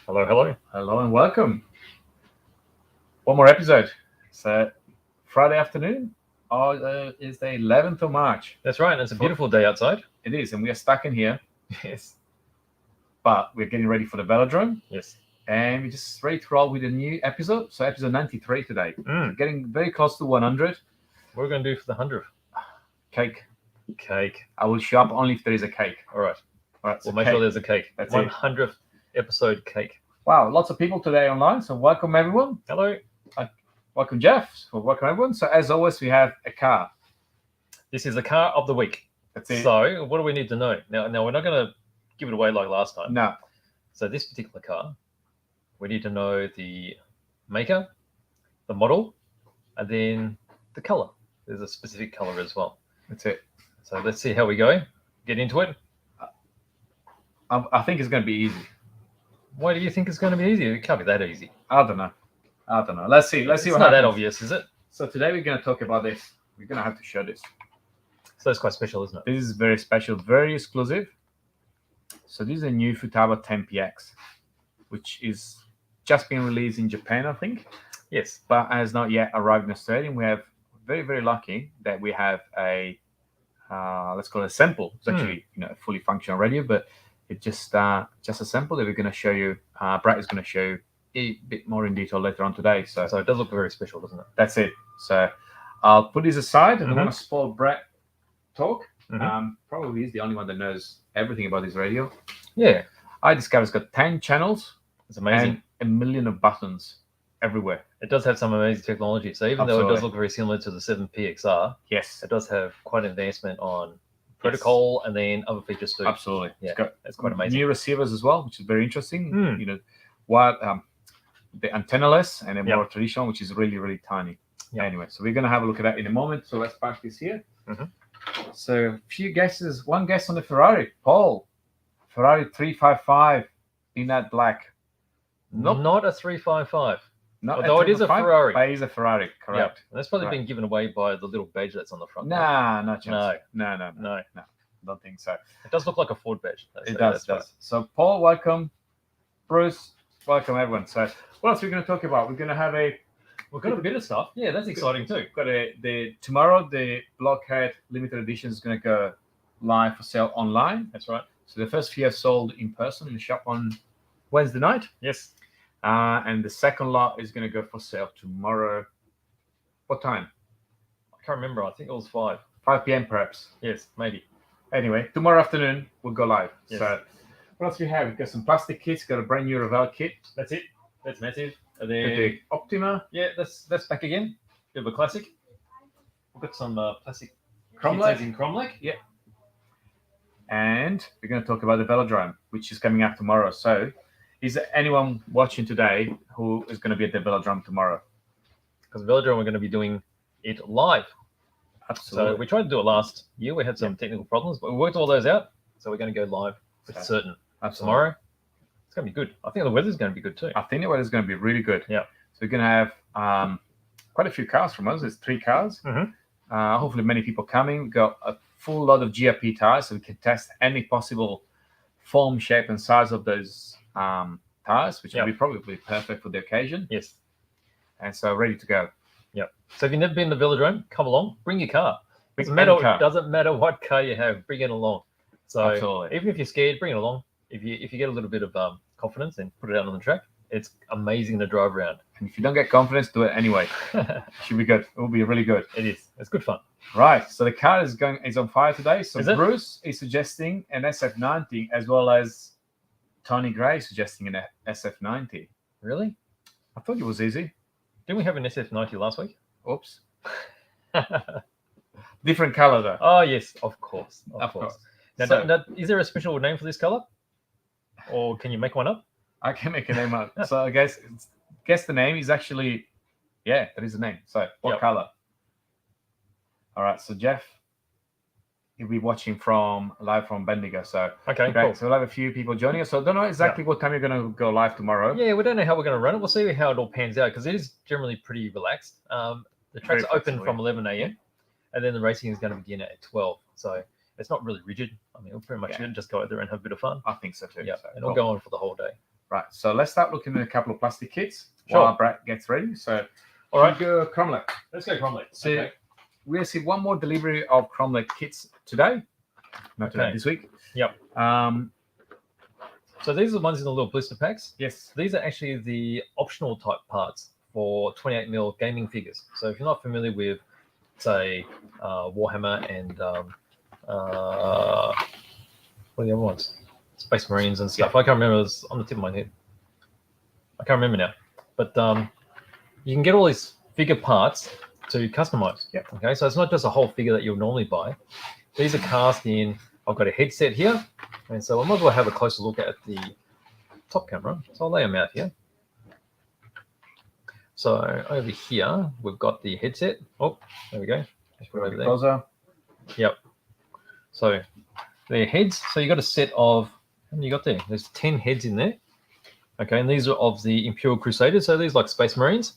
Hello, hello. Hello and welcome. One more episode. It's Friday afternoon. It's the 11th of March. That's right. And it's a beautiful day outside. It is, and we are stuck in here, Yes. but we're getting ready for the velodrome, Yes. and we're just ready to roll with a new episode. So, episode 93 today. We're Mm. getting very close to 100. What are we going to do for the 100th? Cake. Cake. I will show up only if there is a cake. All right. All right. We'll make sure there's a cake. That's it. 100th episode cake. Wow, lots of people today online. So, welcome everyone. Hello. Welcome, Jeff. Well, welcome everyone. So, as always, we have a car. This is the car of the week. That's it. So, what do we need to know? Now we're not going to give it away like last time. No. So, this particular car, we need to know the maker, the model, and then the color. There's a specific color as well. That's it. So, let's see how we go. Get into it. I think it's going to be easy. Why do you think it's going to be easy? It can't be that easy. I don't know. Let's see. It's what not that happens. obvious, is it? So today we're going to talk about this. We're going to have to show this. So it's quite special, isn't it? This is very special, very exclusive. So this is a new Futaba 10PX, which is just been released in Japan, I think, Yes. but has not yet arrived in Australia. And we have very, very lucky that we have a let's call it a sample. It's actually a fully functional radio, but it's just a sample that we're going to show you. Brett is going to show you a bit more in detail later on today. So So it does look very special, doesn't it? that's it. So I'll put this aside. I don't Mhm. want to spoil Brett talk. Mhm. Probably he's the only one that knows everything about this radio. Yeah. I discovered it's got 10 channels It's amazing. and a million of buttons everywhere. It does have some amazing technology. So even though it Absolutely. does look very similar to the 7PXR, Yes, it does have quite an advancement on protocol and then other features too. absolutely. Yeah. It's got It's quite amazing. new receivers as well, which is very interesting. Hmm. What the antennaless and a Yep. more traditional, which is really, really tiny. Yep. Anyway, so we're going to have a look at that in a moment. So let's park this here. Mhm. So a few guesses. One guess on the Ferrari. Paul, Ferrari 355 in that black. Nope. Not a 355. Not Although it is a 355, Ferrari. but it is a Ferrari, Yeah. correct. And that's probably Correct. been given away by the little badge that's on the front. Nah, no chance. No. No. No. Don't think so. It does look like a Ford badge. though, It so does. that's So Paul, welcome. Bruce, welcome everyone. So what else are we going to talk about? We're going to have right. We've got a bit of stuff. Yeah, that's exciting too. got tomorrow the Blockhead limited edition is going to go live for sale online. That's right. So the first few are sold in person in the shop on Wednesday night, Yes. and the second lot is going to go for sale tomorrow. What time? I can't remember. I think it was 5. 5 p.m. perhaps. Yes, maybe. Anyway, tomorrow afternoon we'll go live. Yes. So what else we have? We've got some plastic kits. Got a brand new Ravel kit. That's it. That's massive. And Got then the Optima yeah, that's back again. Bit of a classic. We've got some plastic Cromlech. kits in Cromlech. And we're going to talk about the velodrome, which is coming out tomorrow. So, is there anyone watching today who is going to be at the velodrome tomorrow? Because Velodrome, we're going to be doing it live. Absolutely. So we tried to do it last year. We had some technical problems, but we worked all those out. So we're going to go live for Okay. certain Absolutely. tomorrow. It's going to be good. I think the weather's going to be good too. I think the weather's going to be really good. Yeah. So we're going to have quite a few cars from us. There's 3 cars. Mhm. Hopefully, many people coming. We've got a full lot of GRP tires, so we can test any possible form, shape, and size of those tires, which Yeah. will be probably perfect for the occasion. Yes. And so, ready to go. So if you've never been to the Velodrome, come along. Bring your car. Bring Doesn't any matter. car. Doesn't matter what car you have. Bring it along. So Absolutely. even if you're scared, bring it along. If you get a little bit of confidence, then put it out on the track. It's amazing to drive around. And if you don't get confidence, do it anyway. Should be good. It will be really good. It is. It's good fun. Right. So the car is on fire today. So Is it? Bruce is suggesting an SF90 as well as Tony Gray suggesting an SF90. Really? I thought it was easy. Didn't we have an SF90 last week? Oops. Different color though. Oh yes, of course. Of course. Now, So- is there a special name for this color, or can you make one up? I can make a name up. So I guess the name is actually, that is the name. So what Yep. color? All right. So Jeff, he'll be watching live from Bendigo. So Okay, great. cool. So we'll have a few people joining us. So I don't know exactly what time you're going to go live tomorrow. Yeah, we don't know how we're going to run it. We'll see how it all pans out because it is generally pretty relaxed. The track's Very open flexible, from 11 a.m. and then the racing is going to begin at 12. So it's not really rigid. I mean, we'll pretty much Yeah. just go out there and have a bit of fun. I think so too. Yeah, So, and it'll cool. go on for the whole day. Right, so let's start looking at a couple of plastic kits Sure. while Brad gets ready. So, All right, go Cromlech. let's go Cromlech. So, Okay. we received one more delivery of Cromlech kits today. Not today, Okay. this week. Yep. So these are the ones in the little blister packs. Yes. These are actually the optional type parts for 28mm gaming figures. So if you're not familiar with, say, Warhammer and what are the other ones? Space Marines and stuff. I can't remember. It's on the tip of my head. I can't remember now. But you can get all these figure parts to customize. Yep. Okay, so it's not just a whole figure that you'll normally buy. These are cast in. I've got a headset here, and so I might as well have a closer look at the top camera. So I'll lay them out here. So over here we've got the headset. Oh, there we go. Just put it over there. Closer. Yep. So they're heads. So you got a set of, how many you got there? There's 10 heads in there. Okay, and these are of the Imperial Crusaders. So these are like Space Marines.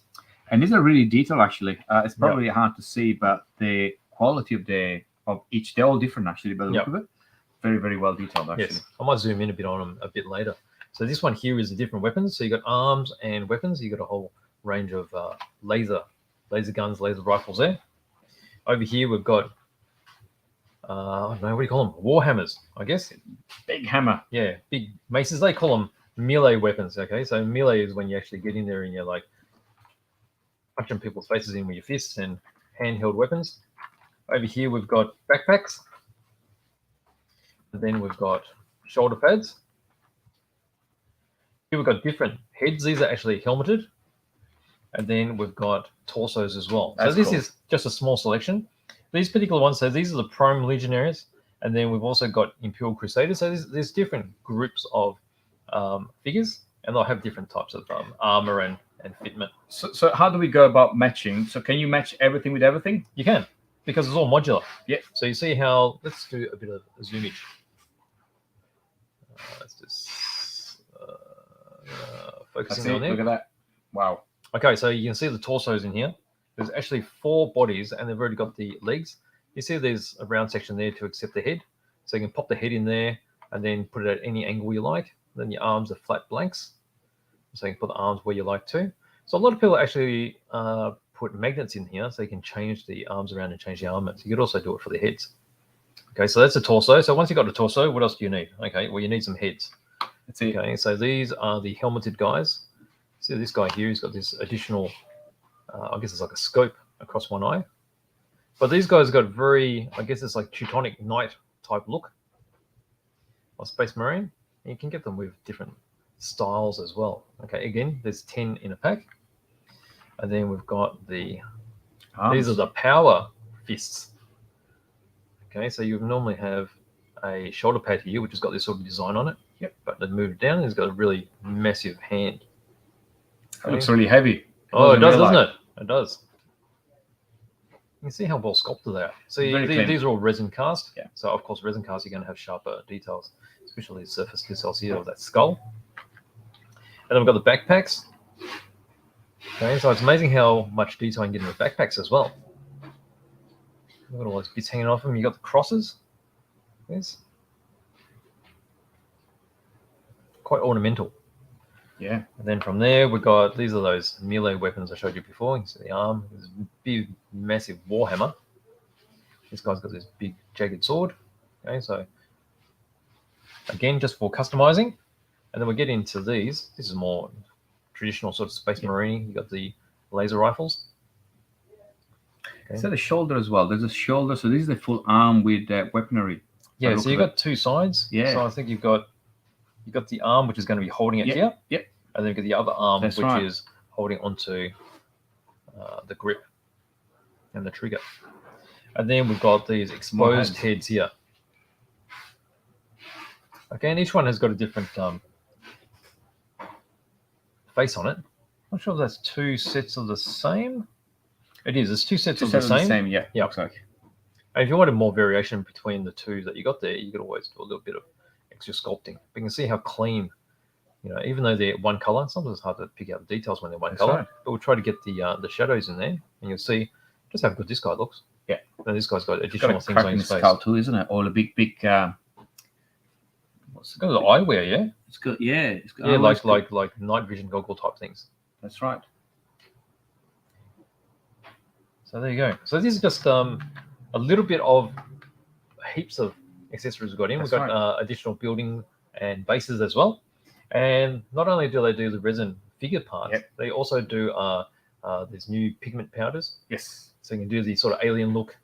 And these are really detailed, actually. It's probably hard to see, but the quality of each, they're all different, actually, by the look of it. Very, very well detailed, actually. Yes, I might zoom in a bit on them a bit later. So this one here is the different weapons. So you got arms and weapons. You got a whole range of laser guns, laser rifles there. Over here we've got, I don't know, what do you call them? Warhammers, I guess. Big hammer. Yeah, big maces. They call them melee weapons. Okay, so melee is when you actually get in there and you're like punching people's faces in with your fists, and handheld weapons. Over here we've got backpacks. And then we've got shoulder pads. Here we've got different heads. These are actually helmeted. And then we've got torsos as well. That's so this cool. is just a small selection. These particular ones, so these are the Prime Legionaries. And then we've also got Imperial Crusaders. So there's different groups of figures, and they'll have different types of armor and fitment. So how do we go about matching? So can you match everything with everything? You can, because it's all modular. Yeah. So you see how, let's do a bit of a zoomage. Let's just focusing on there. Look at that. Wow. Okay, so you can see the torsos in here. There's actually 4 bodies, and they've already got the legs. You see there's a round section there to accept the head. So you can pop the head in there and then put it at any angle you like. Then your arms are flat blanks. So you can put the arms where you like to. So a lot of people actually put magnets in here so you can change the arms around and change the armor. So you could also do it for the heads. Okay, so that's the torso. So once you've got the torso, what else do you need? Okay, well, you need some heads. That's it. Okay, so these are the helmeted guys. See this guy here, he's got this additional, I guess it's like a scope across one eye. But these guys got very, I guess it's like Teutonic Knight type look of Space Marine. And you can get them with different styles as well. Okay, again, there's 10 in a pack. And then we've got the, these are the power fists. Okay, so you normally have a shoulder pad here, which has got this sort of design on it. Yep. But then move it down, and it's got a really massive hand. It looks really heavy. Oh, it does, doesn't it? It does. You can see how well sculpted they are. So these are all resin cast. Yeah. So of course, resin cast, you're going to have sharper details, especially the surface details here of that skull. And then we've got the backpacks. Okay, so it's amazing how much detail you can get in the backpacks as well. You've got all those bits hanging off them. You got the crosses. Yes. Quite ornamental. Yeah. And then from there, we've got, these are those melee weapons I showed you before. You can see the arm, this big, massive warhammer. This guy's got this big jagged sword. Okay, so again, just for customizing. And then we get into these. This is more traditional sort of Space Marine. You got the laser rifles. Okay. So the shoulder as well. There's a shoulder. So this is the full arm with weaponry. Yeah, so you've got 2 sides. Yeah. So I think you've got the arm, which is going to be holding it here. Yep. And then you've got the other arm, That's which right. is holding onto the grip and the trigger. And then we've got these exposed heads here. Okay, and each one has got a different face on it. Not sure if that's 2 sets of the same. It is. It's 2 sets of the same. Yeah. Yeah. Looks like. And if you wanted more variation between the 2 that you got there, you could always do a little bit of extra sculpting. But you can see how clean, you know, even though they're one color, sometimes it's hard to pick out the details when they're one color. Right. But we'll try to get the shadows in there, and you'll see just how good this guy looks. Yeah. And this guy's got additional things on his face. Skull too, isn't it? All the big. What's got the eyewear, yeah. It's got it's got like night vision goggle type things. That's right. So there you go. So this is just a little bit of heaps of accessories we've got in. That's We've got additional building and bases as well. And not only do they do the resin figure parts, they also do there's new pigment powders. Yes. So you can do the sort of alien look.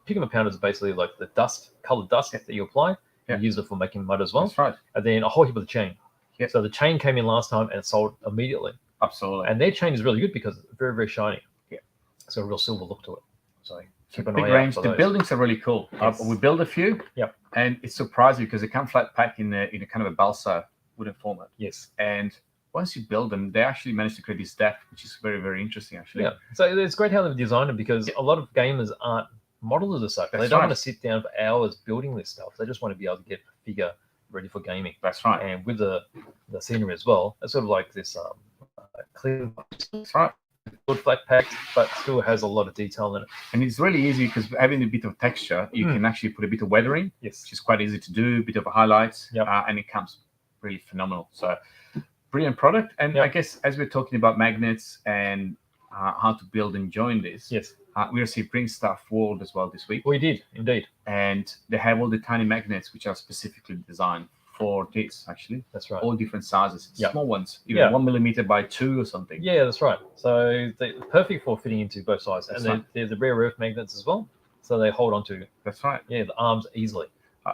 Pigment powders are basically like the dust, colored dust that you apply. You use it for making mud as well. That's right. And then a whole heap of the chain. Yep. So the chain came in last time and it sold immediately. Absolutely. And their chain is really good because it's very, very shiny. Yeah. It's got a real silver look to it. So keep an big eye range. out for The buildings are really cool. Yes. We build a few. Yep. And it's surprising because they come flat pack in a kind of a balsa wooden format. Yes. And once you build them, they actually manage to create this depth, which is very, very interesting, actually. Yeah. So it's great how they've designed it because a lot of gamers aren't modelers as such. They don't want to sit down for hours building this stuff. They just want to be able to get a figure ready for gaming. That's right. And with the scenery as well, it's sort of like this clear. That's right. Good flat packed, but still has a lot of detail in it. And it's really easy because having a bit of texture, you can actually put a bit of weathering, which is quite easy to do, a bit of highlights, and it comes really phenomenal. So brilliant product. And I guess as we're talking about magnets and how to build and join this, we received Print Stuff World as well this week. We did, indeed. And they have all the tiny magnets which are specifically designed for this, actually. That's right. All different sizes, small ones, even 1 millimeter by 2 or something. Yeah, that's right. So they're perfect for fitting into both sides. And they're the rare earth magnets as well. So they hold on to, that's right. Yeah, the arms easily.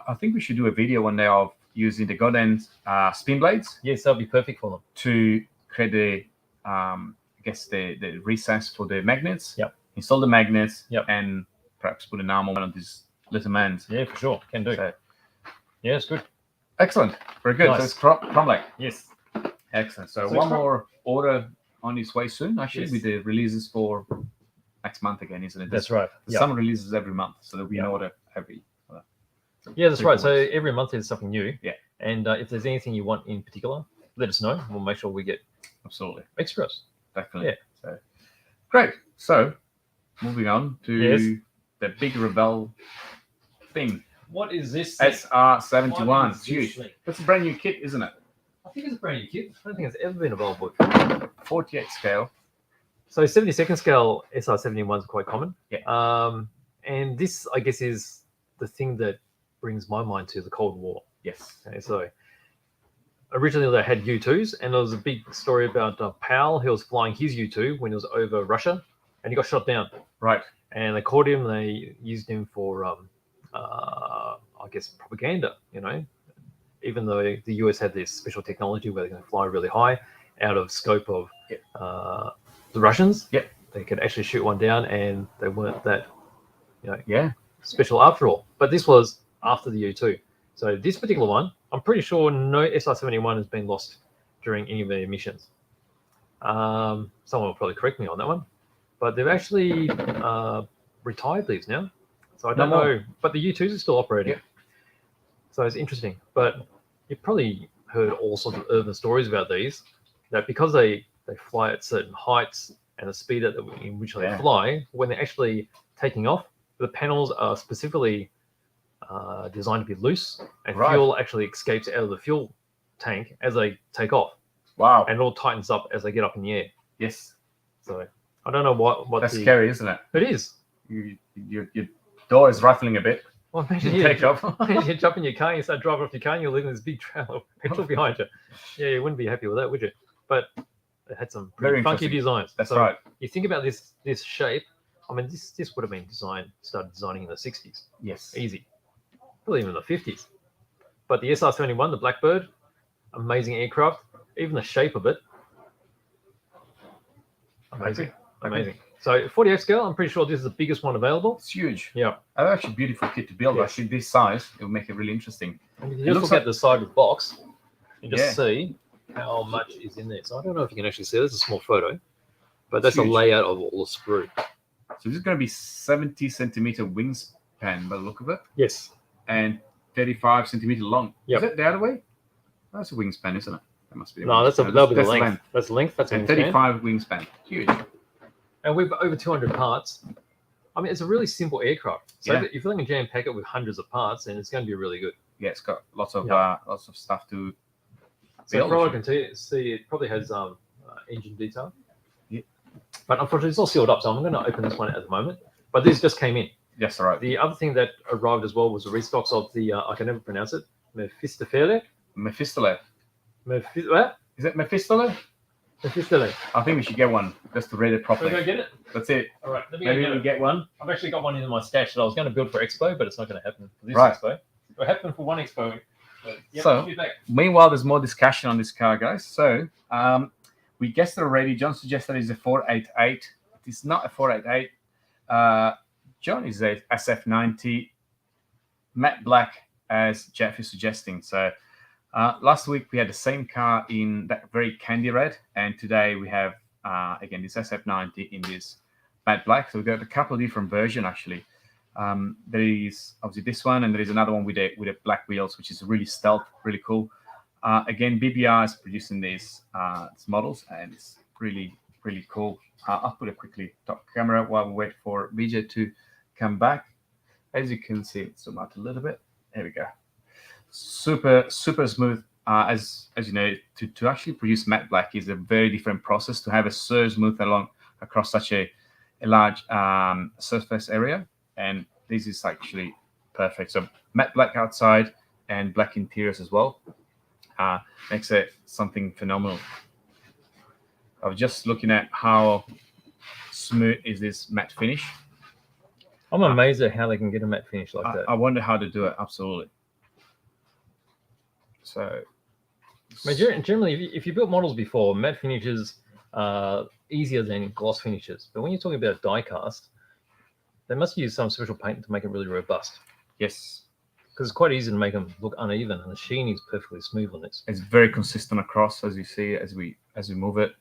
I think we should do a video one day of using the God end spin blades. Yes, that'll be perfect for them. To create the, I guess, the recess for the magnets. Yep. Install the magnets. Yep. And perhaps put an arm on one of these little mans. Yeah, for sure. Can do. So, yeah, it's good. Excellent. Very good. Nice. So it's Cromlech. Yes. Excellent. So one more order on its way soon, actually, with the releases for next month again, isn't it? That's right. Some releases every month, so there'll be an order every. Yeah, that's right. So every month there's something new. Yeah. And if there's anything you want in particular, let us know. We'll make sure we get extras. Definitely. Yeah. So great. So moving on to the big Rebel thing. What is this? SR71. It's huge. That's a brand new kit, isn't it? I think it's a brand new kit. I don't think it's ever been available before. 48 scale. So 72nd scale SR71 is quite common. Yeah. And this, I guess, is the thing that brings my mind to the Cold War. Yes. Okay, so originally they had U-2s, and there was a big story about Powell. He was flying his U-2 when he was over Russia, and he got shot down. Right. And they caught him. They used him for, I guess, propaganda. You know, even though the US had this special technology where they can fly really high, out of scope of the Russians. Yep. They could actually shoot one down, and they weren't that, special after all. But this was after the U-2. So this particular one, I'm pretty sure no SR-71 has been lost during any of their missions. Someone will probably correct me on that one. But they've actually retired these now. So I don't know. But the U-2s are still operating. Yeah. So it's interesting. But you've probably heard all sorts of urban stories about these, that because they fly at certain heights and the speed in which they fly, when they're actually taking off, the panels are specifically designed to be loose, and fuel actually escapes out of the fuel tank as they take off. Wow. And it all tightens up as they get up in the air. Yes. So I don't know what that's scary, isn't it? It is. Your door is rattling a bit. Well, imagine you take off. You jump in your car, you start driving off your car, and you're leaving this big trail of petrol behind you. Yeah, you wouldn't be happy with that, would you? But it had some pretty funky designs. That's right. You think about this shape. I mean, this would have been started designing in the 60s. Yes. Easy. Probably even the 50s. But the SR-71, the Blackbird, amazing aircraft. Even the shape of it, amazing. Amazing. So 48 scale, I'm pretty sure this is the biggest one available. It's huge. Yeah. That's actually a beautiful kit to build. Actually, this size, it will make it really interesting. And if you just look at the side of the box and just see how much is in there. So I don't know if you can actually see. There's a small photo, but that's a layout of all the sprue. So this is going to be 70 centimeter wingspan by the look of it. Yes. And 35 centimeter long. Yep. Is it the other way? That's a wingspan, isn't it? That must be. No, that'll be the length. That's the length. That's and 35 wingspan. Huge. And we've got over 200 parts. I mean, it's a really simple aircraft. So if you're going to jam pack it with hundreds of parts, then it's going to be really good. Yeah, it's got lots of stuff to So from what I can see, it probably has engine detail. Yeah. But unfortunately, it's all sealed up, so I'm going to open this one at the moment. But this just came in. Yes, all right. The other thing that arrived as well was the restocks of the, I can never pronounce it, Mephistopheles. Mephistopheles. What? Is it Mephistopheles? Mephistopheles. I think we should get one just to read it properly. Can I go get it? That's it. All right, let me Maybe we get one. I've actually got one in my stash that I was going to build for Expo, but it's not going to happen for this Right. Expo. It happened for one Expo. But, yeah, So- I'll be back. Meanwhile, there's more discussion on this car, guys. So we guessed it already. John suggested it's a 488. It is not a 488. John is a SF90 matte black, as Jeff is suggesting. So last week we had the same car in that very candy red, and today we have again this SF90 in this matte black. So we've got a couple of different versions actually. There is obviously this one, and there is another one with a black wheels, which is really stealth, really cool. Again, BBR is producing these models, and it's really, really cool. I'll put it quickly top camera while we wait for BJ to come back. As you can see, zoom out a little bit. There we go. Super, super smooth. As you know, to actually produce matte black is a very different process. To have it so smooth along across such a large surface area, and this is actually perfect. So matte black outside and black interiors as well makes it something phenomenal. I was just looking at how smooth is this matte finish. I'm amazed at how they can get a matte finish like that. I wonder how to do it. Absolutely. So, I mean, generally, if you built models before, matte finishes are easier than gloss finishes. But when you're talking about die cast, they must use some special paint to make it really robust. yes, Because it's quite easy to make them look uneven, and the sheen is perfectly smooth on this. it's very consistent across, as you see, as we move it.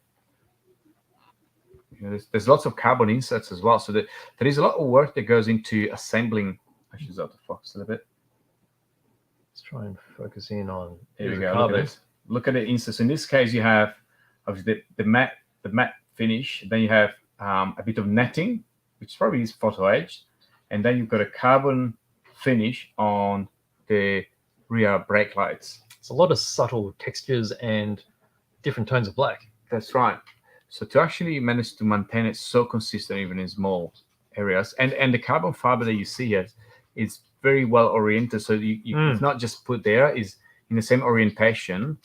You know, there's lots of carbon inserts as well, so there is a lot of work that goes into assembling. Actually, it's out of focus a little bit. Let's try and focus in on. Here we the go. Look carbon. at this. Look at the inserts. In this case, you have obviously the matte finish. Then you have a bit of netting, which probably is photo edged, and then you've got a carbon finish on the rear brake lights. It's a lot of subtle textures and different tones of black. That's right. So to actually manage to maintain it so consistent even in small areas, and the carbon fiber that you see here is very well oriented. So it's not just put there, is in the same orientation,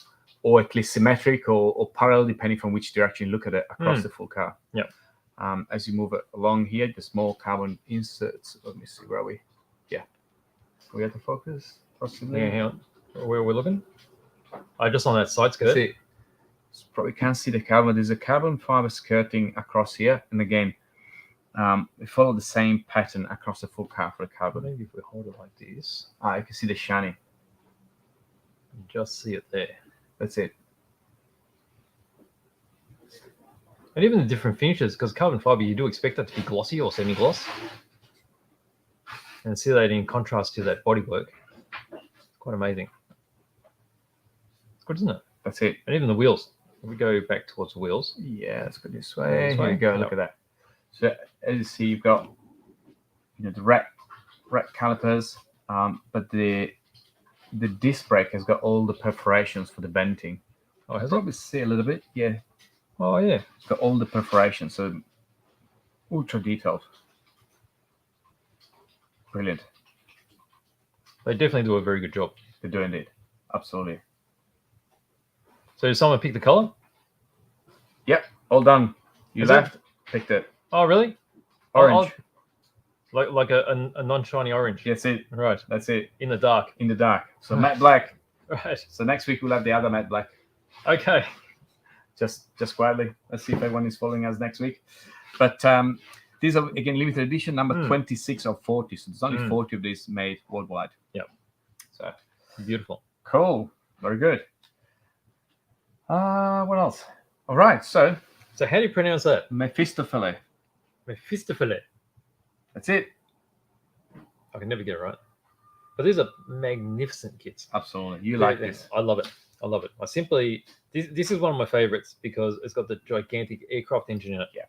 or at least symmetric or parallel, depending from which direction you look at it across the full car. Yep. As you move it along here, the small carbon inserts. Let me see, where are we? Yeah. We have to focus. Possibly. Yeah, hang on. Where we're looking? Just on that side skirt. See, probably can't see the carbon. There's a carbon fiber skirting across here, and again, we follow the same pattern across the full car for the carbon. Maybe if we hold it like this, You can see the shiny. you just see it there. That's it. And even the different finishes, because carbon fiber, you do expect that to be glossy or semi-gloss. And see that in contrast to that bodywork. It's quite amazing. It's good, isn't it? That's it. And even the wheels. If we go back towards the wheels. Yeah, let's go this way. This Here way? we go. Yep. Look at that. So as you see, you've got the rack calipers, but the disc brake has got all the perforations for the venting. Oh, You has it? probably see a little bit. Yeah, Oh, yeah. it's got all the perforations, so ultra detailed. Brilliant. They definitely do a very good job. They're doing it. Absolutely. So did someone pick the color? Yep, all done. You Is it? left, picked it. Oh, really? Orange. Like a non-shiny orange. That's it. Right. That's it. In the dark. In the dark. So matte black. Right. So next week we'll have the other matte black. Okay. Just quietly. Let's see if everyone is following us next week. But these are again limited edition number 26 of 40. So there's only 40 of these made worldwide. Yep. So Beautiful. cool. Very good. What else? All right. So So how do you pronounce that? Mephistopheles. Mephistopheles. That's it. I can never get it right. But these are magnificent kits. Absolutely. You like this. I love it. I love it. This is one of my favorites because it's got the gigantic aircraft engine in it. Yeah.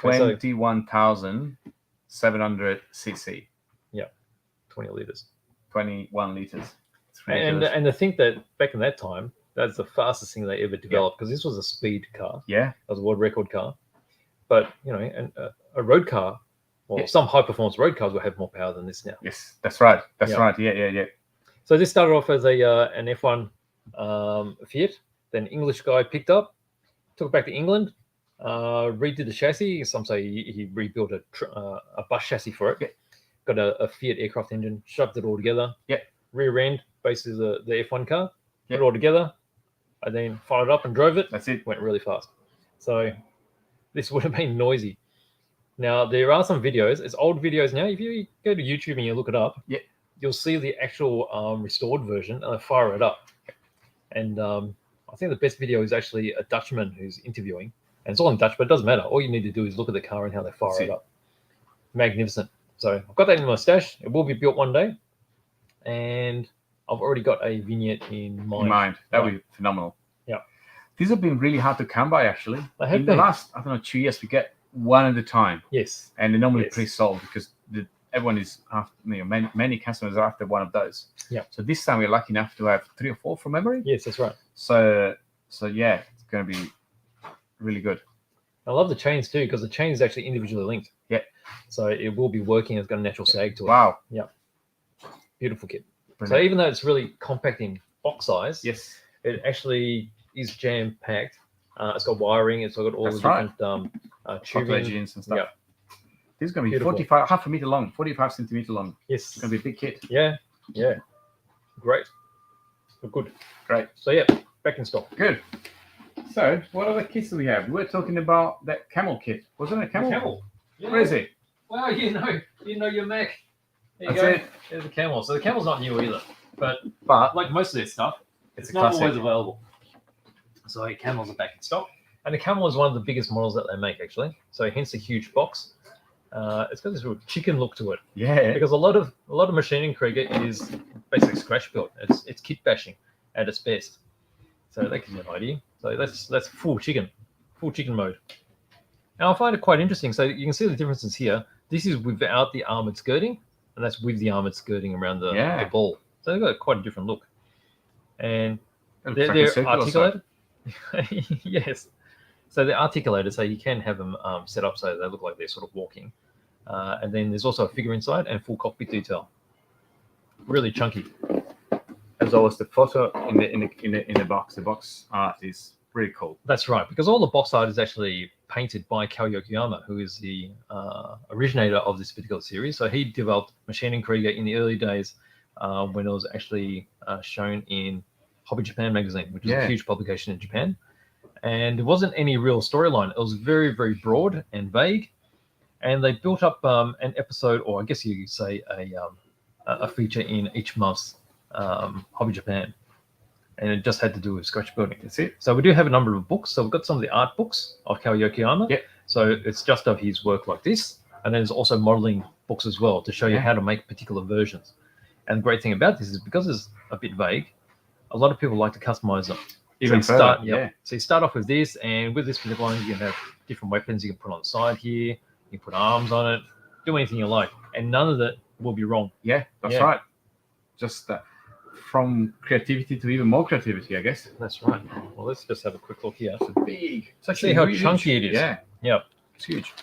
Okay, so- 21,700 cc. 20 liters. 21 liters. It's And ridiculous. to think that back in that time, That's the fastest thing they ever developed because this was a speed car. Yeah. It was a world record car. But, you know, a road car, well, Yeah. some high-performance road cars will have more power than this now. Yes, that's right. That's Yeah. right. Yeah. So this started off as an F1 Fiat. Then English guy picked up, took it back to England, redid the chassis. Some say he rebuilt a bus chassis for it. Yeah. Got a Fiat aircraft engine, shoved it all together. Yeah. Rear end, basically the F1 car. Yeah. Put it all together. I then fired it up and drove it. That's it. Went really fast. So this would have been noisy. Now, there are some videos. It's old videos now. If you go to YouTube and you look it up, yeah, you'll see the actual restored version and they fire it up. And I think the best video is actually a Dutchman who's interviewing. And it's all in Dutch, but it doesn't matter. All you need to do is look at the car and how they fire it up. Magnificent. So I've got that in my stash. It will be built one day. And I've already got a vignette in mind. That would be phenomenal. Yeah. These have been really hard to come by, actually. They have in been. the last, I don't know, 2 years, we get one at a time. Yes. And they're normally pre-sold because everyone is after, many customers are after one of those. Yeah. So this time we're lucky enough to have 3 or 4 from memory. Yes, that's right. So yeah, it's going to be really good. I love the chains too because the chain is actually individually linked. Yeah. So it will be working. It's got a natural sag to it. Wow. Yeah. Beautiful kit. Brilliant. So even though it's really compact in box size, yes, it actually is jam packed. It's got wiring. It's got all the different tubing and stuff. Yeah. This is going to be 45, half a meter long, 45 centimeter long. Yes. It's going to be a big kit. Yeah. Great. Good. Great. So yeah, back in stock. Good. So what other kits do we have? We were talking about that camel kit. Wasn't it a camel? Camel. Yeah. Where is it? Wow, you know your Mac. There you That's go. it. There's the camel. So the camel's not new either, but like most of their stuff, it's not always available. So camels are back in stock, and the camel is one of the biggest models that they make actually. So hence the huge box. It's got this real chicken look to it. Yeah. Because a lot of machining Krieger is basically scratch built. It's kit bashing at its best. So that gives you an idea. So that's full chicken mode. Now I find it quite interesting. So you can see the differences here. This is without the armored skirting, and that's with the armored skirting around the ball. So they've got quite a different look. And they're articulated. Yes. So they're articulated, so you can have them set up so they look like they're sort of walking. And then there's also a figure inside and full cockpit detail. Really chunky. As always, the photo in the box. The box art is pretty cool. That's right, because all the box art is actually painted by Kal Yokoyama, who is the originator of this particular series. So he developed Machining Krieger in the early days when it was actually shown in Hobby Japan magazine, which is a huge publication in Japan. And there wasn't any real storyline. It was very, very broad and vague. And they built up an episode, or I guess you could say a feature in each month's Hobby Japan. And it just had to do with scratch building. That's it. So we do have a number of books. So we've got some of the art books of Kal Yokoyama. Yep. So it's just of his work like this. And then there's also modeling books as well to show you how to make particular versions. And the great thing about this is because it's a bit vague, a lot of people like to customize them. Even further, So you start off with this, and with this particular one, you can have different weapons you can put on the side here. You can put arms on it, do anything you like, and none of it will be wrong. Yeah, that's right. Just from creativity to even more creativity, I guess. That's right. Well, let's just have a quick look here. It's big. It's actually how chunky it is. Yeah. It's huge.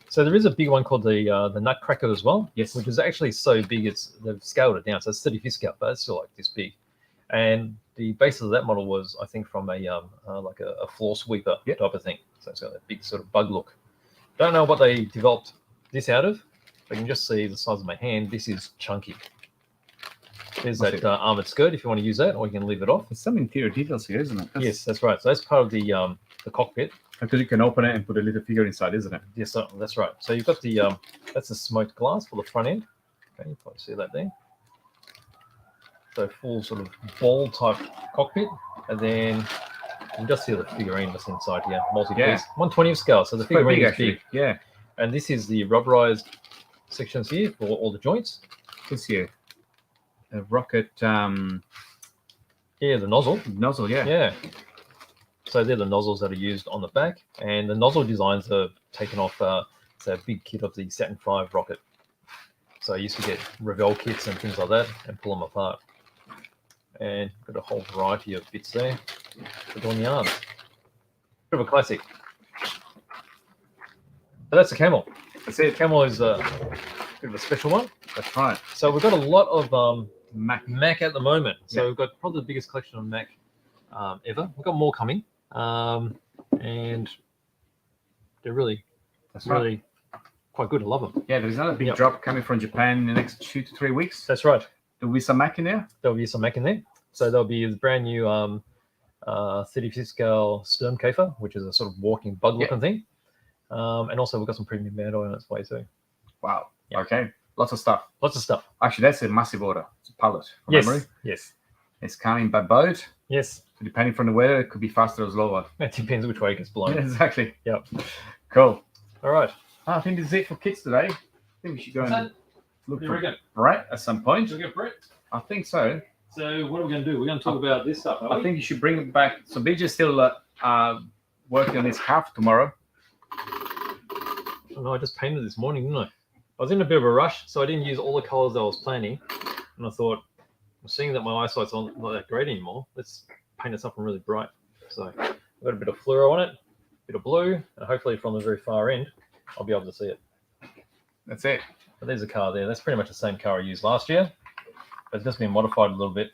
So there is a big one called the Nutcracker as well. Yes. Which is actually so big, they've scaled it down. So it's 35th scale, but it's still like this big. And the base of that model was, I think, from like a floor sweeper type of thing. So it's got that big sort of bug look. Don't know what they developed this out of, but you can just see the size of my hand. This is chunky. There's that armored skirt if you want to use that, or you can leave it off. There's some interior details here, isn't it? Yes, that's right. So that's part of the cockpit. Because you can open it and put a little figure inside, isn't it? Yes, that's right. So you've got the that's the smoked glass for the front end. Okay, you probably see that there. So full sort of ball type cockpit, and then you can just see the figurine that's inside here, multi-piece, 1/20th scale. So the figurine is big. Yeah. And this is the rubberized sections here for all the joints. This here, a rocket. The nozzle. Nozzle, yeah. Yeah. So they're the nozzles that are used on the back, and the nozzle designs are taken off. It's a big kit of the Saturn V rocket. So I used to get Revell kits and things like that and pull them apart. and got a whole variety of bits there for doing the arms. Bit of a classic. So that's the camel. That's it. Camel is a bit of a special one. That's right. So we've got a lot of Mac. at the moment. So Yeah. we've got probably the biggest collection of Mac ever. We've got more coming, and they're really, That's right. really quite good. I love them. Yeah, there's another big Yep. drop coming from Japan in the next 2 to 3 weeks. That's right. There'll be some Mac in there. There'll be some Mac in there. So there'll be the brand new 35 scale Sturm Käfer, which is a sort of walking bug looking thing. And also we've got some premium band on its way too. Wow. Yeah. Okay. Lots of stuff. Lots of stuff. Actually, that's a massive order. It's a pallet from Yes. memory. Yes. It's coming by boat. Yes. So depending from the weather, it could be faster or slower. It depends which way it gets blown. Exactly. Yep. Cool. All right. I think this is it for kids today. I think we should go and look Here we for go. Brett at some point. Should we get Brett? I think so. So what are we going to do? We're going to talk about this stuff. I think you should bring it back. So BJ's still working on his calf tomorrow. Oh, no, I just painted this morning, didn't I? I was in a bit of a rush, so I didn't use all the colors I was planning. And I thought, seeing that my eyesight's not that great anymore, let's paint it something really bright. So I've got a bit of fluoro on it, a bit of blue, and hopefully from the very far end, I'll be able to see it. That's it. But there's a car there. That's pretty much the same car I used last year. But it's just been modified a little bit.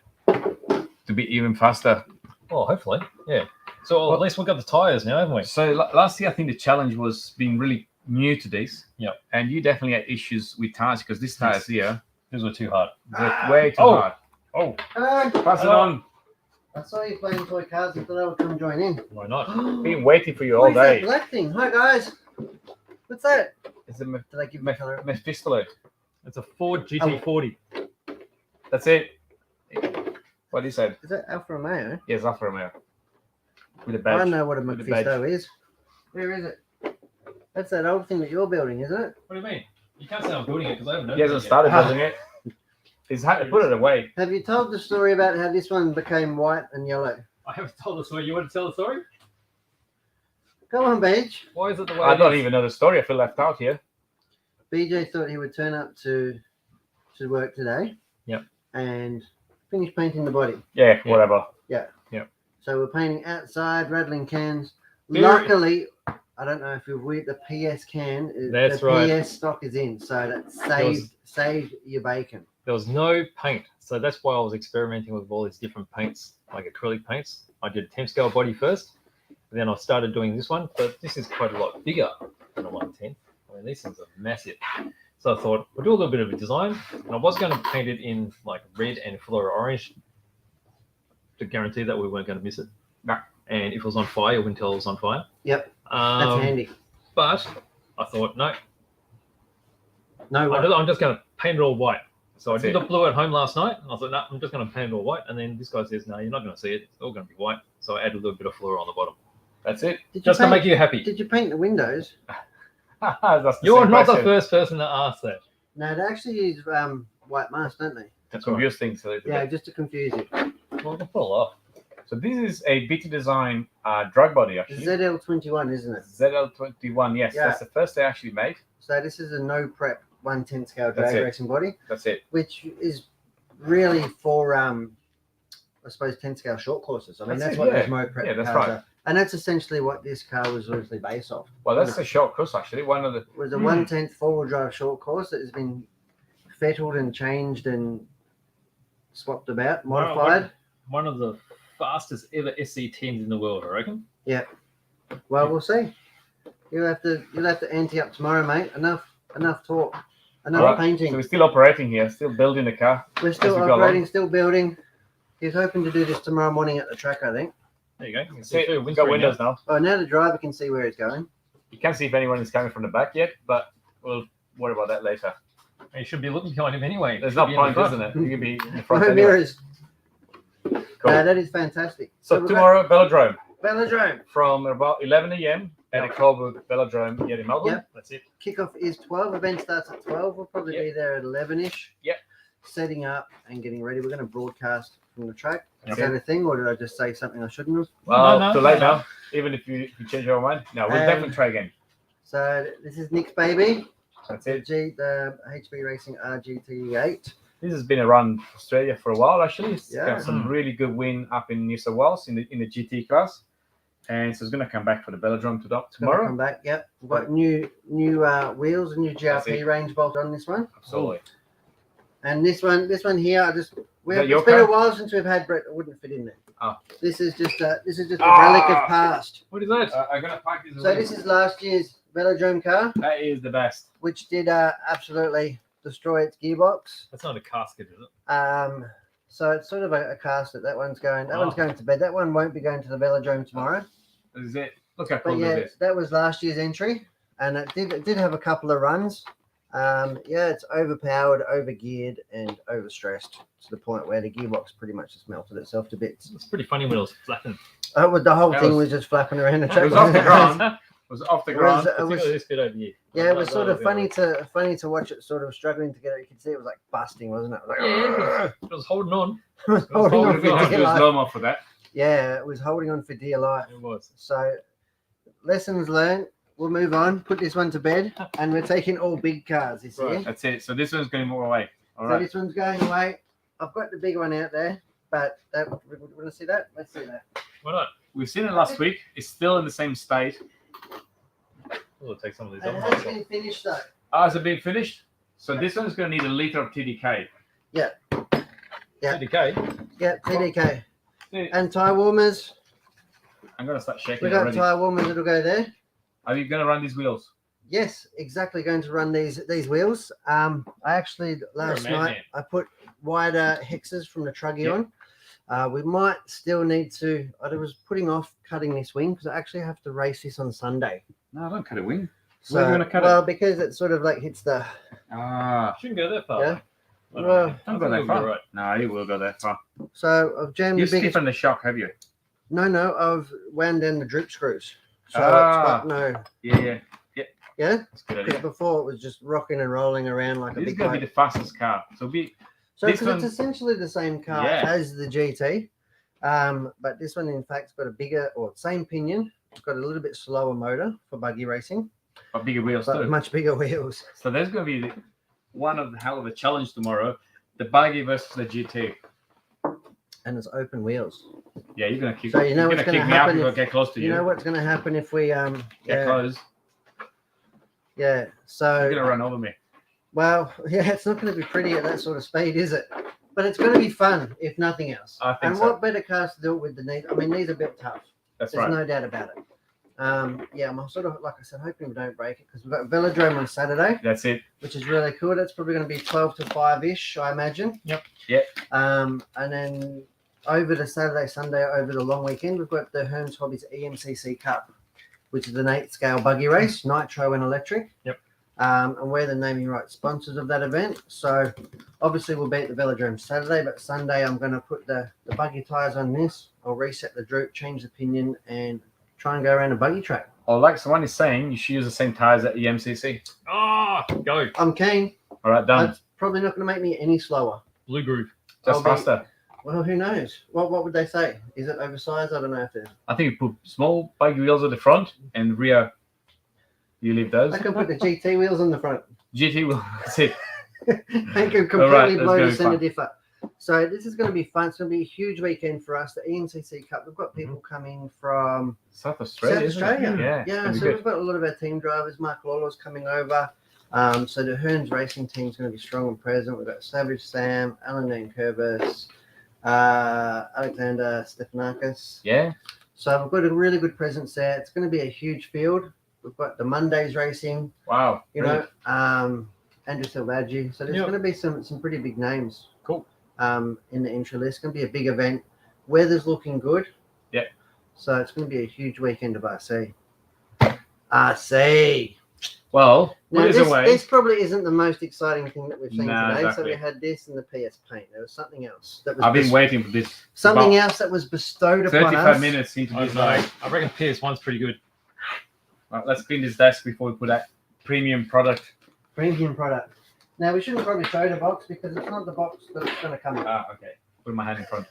To be even faster. Oh, hopefully, yeah. So at least we've got the tyres now, haven't we? So last year, I think the challenge was being really new to this. Yeah. And you definitely had issues with tires because these tires here, These were too hard. they're way too Oh. hard. Oh, Hello. Pass it on. I saw you playing toy cars and thought I would come join in. why not? Been waiting for you all What is that day. black thing? Hi guys. What's that? It's a Did I give me color? Mephistopheles. It's a Ford GT40. That's it. What he said. Is that Alfa Romeo? Yes, Alfa Romeo. With a I badge. know what a With a Mephisto is. Where is it? That's that old thing that you're building, isn't it? What do you mean? You can't say I'm building it because I haven't He hasn't it yet. started building it. He's had to put it away. Have you told the story about how this one became white and yellow? I haven't told the story. You want to tell the story? Go on, Beach. Why is it the way I it don't is? even know the story. I feel left out here. BJ thought he would turn up to work today. Yep. And finish painting the body. Yeah, Yeah. whatever. So we're painting outside, rattling cans. Here- Luckily, I don't know if you've read the PS can. That's the right. PS stock is in, so that saved your bacon. There was no paint. So that's why I was experimenting with all these different paints, like acrylic paints. I did a 10 scale body first. Then I started doing this one, but this is quite a lot bigger than a 110. I mean, these things are massive. So I thought, we'll do a little bit of a design. And I was going to paint it in like red and fluoro orange to guarantee that we weren't going to miss it. No. And if it was on fire, you wouldn't tell it was on fire. Yep, that's handy. But I thought, no, No, I'm just going to paint it all white. So I That's did it. the blue at home last night, and I thought, no, I'm just going to paint it all white. And then this guy says, no, you're not going to see it. It's all going to be white. So I added a little bit of fluoro on the bottom. That's it. did you Just to paint, make you happy. Did you paint the windows? That's the You're same not the question. first person to ask that. No, they actually use white mask, don't they? To confuse things a little Yeah, bit. just to confuse you. Well, I can pull it off. So this is a BT Design drug body actually. ZL21, isn't it? ZL21, yes. Yeah. That's the first they actually made. So this is a no prep 110 scale That's drag it. racing body, That's it. which is really for I suppose 10 scale short courses. I mean, That's that's it, what yeah. those no prep Yeah, that's cars right. are. And that's essentially what this car was loosely based off. Well, that's a short course actually. One of the It was a 1/10 four-wheel drive short course that has been fettled and changed and swapped about, modified. One of the fastest ever SC10s in the world, I reckon. Well, we'll see. You'll have to ante up tomorrow, mate. Enough talk. Enough Alright, painting. So we're still operating here, still building the car. We're still as we go operating, along. still building. He's hoping to do this tomorrow morning at the track, I think. There you go. You can See, see through we've got windscreen windows now. now. Oh, now the driver can see where he's going. You can't see if anyone is coming from the back yet, but we'll worry about that later. You should be looking behind him anyway. There's Should no be in the point, front. isn't it? You can be in the front No anyway. mirrors. Cool. No, that is fantastic. So we've tomorrow, Velodrome, got Velodrome. from about 11 a.m. at the Coburg Velodrome here in Melbourne. Yep. That's it. Kickoff is 12. Event starts at 12. We'll probably be there at 11ish. Yep. Setting up and getting ready. We're going to broadcast from the track. Is Okay. that a thing, or did I just say something I shouldn't have? Well, No, too late no. now. Even if you change your mind, no, we'll Um, definitely try again. So this is Nick's baby. That's The it. HB Racing RGT8. This has been around Australia for a while, actually. It's Yeah. got some really good win up in New South Wales in the GT class. And so it's going to come back for the velodrome Gonna tomorrow. come back. Yep. We've got new wheels, a new That's GRP it. range bolt on this one. Absolutely. And this one here, it's your been a car? while since we've had Brett. It wouldn't fit in there. Oh. This is just a Ah. relic of past. What is that? I'm going to pack this So this is last year's velodrome car, That is the best. which did absolutely destroy its gearbox. That's not a casket, is it? So it's sort of a casket. That one's going. Oh. To bed. That one won't be going to the velodrome tomorrow. This is it. Look how But cool yeah, this is. that was last year's entry, and it did have a couple of runs. It's overpowered, overgeared, and overstressed to the point where the gearbox pretty much just melted itself to bits. It's pretty funny when it was flapping. The whole That thing was- was just flapping around the It track. was off the ground. It was off the It ground. was, I think this bit over here. yeah, it was That sort of the other funny to watch it sort of struggling to get it. You could see it was like busting, wasn't it? Like, Yeah, it was holding on. it was holding on holding for on. It dear was life. slow-mo for that. Yeah, it was holding on for dear life. It was. So, lessons learned. We'll move on. Put this one to bed, and we're taking all big cars this Right. year. That's it. So this one's going more away. All So right. this one's going away. I've got the big one out there, but we want to see that? Let's see that. Why not? We've seen it last week. It's still in the same state. We'll take some of these And it off. has been finished though. Has it been finished? So this one's going to need a liter of TDK. Yeah. TDK. Yeah, TDK. Yeah. And tie warmers. I'm going to start shaking We it got already. tie warmers that'll go there. Are you going to run these wheels? Yes, exactly. Going to run these wheels. I actually last You're a madman. night I put wider hexes from the Truggy Yeah. on. We might still need to. I was putting off cutting this wing because I actually have to race this on Sunday. No, don't cut a wing. So, Where are you gonna cut it? well, because it sort of like hits the. Shouldn't go that far. Yeah. I don't Well, know. Don't I go think that it'll be far. alright. No, you will go that far. So I've jammed You the biggest. stiffen the shock, have you? No, I've wound down the droop screws. So Ah. it's got no. Yeah. Yeah, That's a good because idea. before it was just rocking and rolling around like a This is big going to boat. be the fastest car. So So this it's one- essentially the same car Yeah. as the GT, but this one in fact's got a bigger or same pinion. It's got a little bit slower motor for buggy racing, but bigger wheels but too. much bigger wheels. So there's going to be one of the hell of a challenge tomorrow. The buggy versus the GT. And it's open wheels. Yeah, you're going to kick. So you know you're what's gonna gonna kick me out happen if I if- get close to you. You know what's going to happen if we Get yeah, close. yeah. You're So going to run over me. well, yeah, it's not going to be pretty at that sort of speed, is it? But it's going to be fun if nothing else. I think And so. what better cars to do it with than these? I mean, these are a bit tough. That's There's right. no doubt about it. Yeah, I'm sort of, like I said, hoping we don't break it because we've got Velodrome on Saturday, That's it. which is really cool. That's probably going to be 12 to 5-ish, I imagine. Yep. Yep. And then over the Saturday, Sunday, over the long weekend, we've got the Herms Hobbies Emcc Cup, which is an 8-scale buggy race, nitro and electric. Yep. And we're the naming rights sponsors of that event. So obviously we'll be at the Velodrome Saturday, but Sunday I'm going to put the buggy tyres on this. I'll reset the droop, change the pinion, and try and go around a buggy track. Or like someone is saying, you should use the same tires at the MCC. Ah, go. I'm keen. All right, done. That's probably not going to make me any slower. Blue groove. Just I'll be- faster. Well, who knows? What would they say? Is it oversized? I don't know if it is. I think you put small buggy wheels at the front and rear. You leave those. I can put the GT wheels on the front. GT wheel. That's it. They can completely All right, let's blow go the center fun. differ. So this is going to be fun. It's going to be a huge weekend for us. The EMCC Cup. We've got people coming from South Australia. South isn't it? Australia. Yeah. Yeah, That'd be so good. we've got a lot of our team drivers. Mark Lawler's coming over. So the Hearns racing team's going to be strong and present. We've got Savage Sam, Alan Nankervis, Alexander Stefanakis. Yeah. So we've got a really good presence there. It's going to be a huge field. We've got the Mondays racing, Wow. you know, Andrew Silvaggi. So there's Yep. going to be some pretty big names. Cool. In the entry list. It's going to be a big event. Weather's looking good. Yep. So it's going to be a huge weekend of RC. RC. Well, Now, put it away. this probably isn't the most exciting thing that we've seen No, today. exactly. So we had this and the PS Paint. There was something else that was I've been waiting for this. something about else that was bestowed upon 35 us. minutes into I this. don't know. I reckon PS1's pretty good. Right, let's clean this desk before we put that premium product. Premium product. Now we shouldn't probably show the box because it's not the box that's going to come in. Okay. Put my hand in front.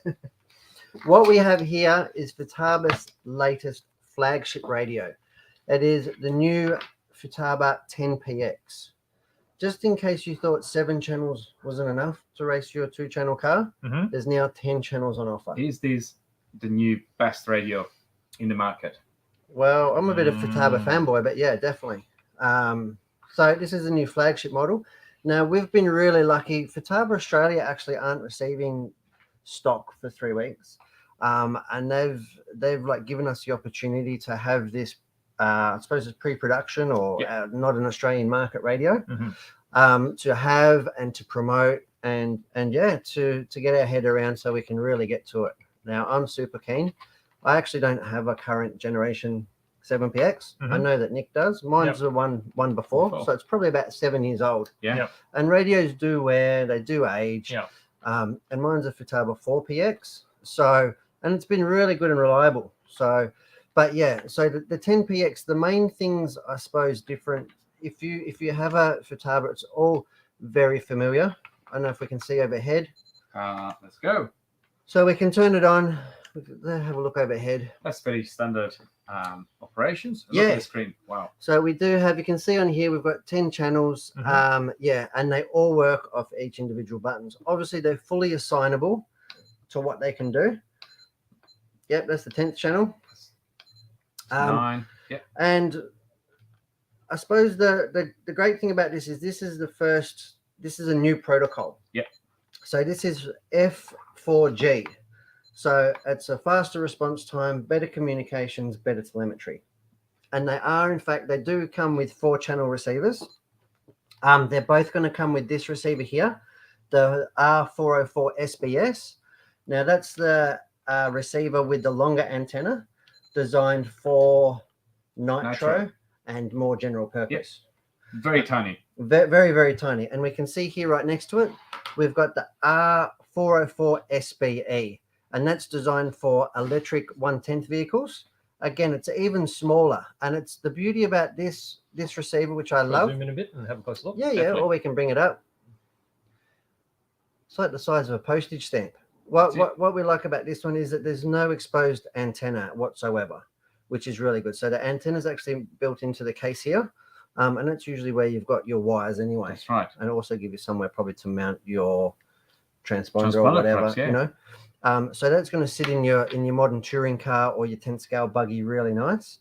What we have here is Futaba's latest flagship radio. It is the new Futaba 10PX. just in case you thought 7 channels wasn't enough to race your 2-channel car, Mhm. there's now 10 channels on offer. Is this the new best radio in the market? Well, I'm a bit of Futaba Mm. fanboy, but yeah, definitely. So this is a new flagship model. Now we've been really lucky. Futaba Australia actually aren't receiving stock for 3 weeks, and they've like given us the opportunity to have this. I suppose it's pre-production or not an Australian market radio, to have and to promote and yeah, to get our head around so we can really get to it. Now I'm super keen. I actually don't have a current generation 7PX. I know that Nick does. Mine's the one before, so it's probably about 7 years old. And radios do wear, they do age. And mine's a Futaba 4PX. So, and it's been really good and reliable. So, but yeah, so the 10PX, the main things I suppose different. If you have a Futaba, it's all very familiar. I don't know if we can see overhead. Let's go. So we can turn it on. Let's have a look overhead. That's very standard operations. Look at the screen. Wow. So we do have, you can see on here, we've got 10 channels. Yeah, and they all work off each individual buttons. Obviously, they're fully assignable to what they can do. Yep, that's the 10th channel. 9. Yep. And I suppose the great thing about this is this is a new protocol. Yep. So this is F4G. So it's a faster response time, better communications, better telemetry. And they are, in fact, they do come with 4-channel receivers. They're both going to come with this receiver here, the R404 SBS. Now that's the receiver with the longer antenna designed for nitro and more general purpose. Yep. Very tiny. Very, very tiny. And we can see here right next to it, we've got the R404 SBE, and that's designed for electric 1/10 vehicles. Again, it's even smaller, and it's the beauty about this receiver, which I love. Zoom in a bit and have a close look. Yeah, or we can bring it up. It's like the size of a postage stamp. What we like about this one is that there's no exposed antenna whatsoever, which is really good. So the antenna is actually built into the case here, and that's usually where you've got your wires anyway. That's right. And also give you somewhere probably to mount your transponder or whatever, perhaps, you know. So that's going to sit in your modern touring car or your 10 scale buggy really nice.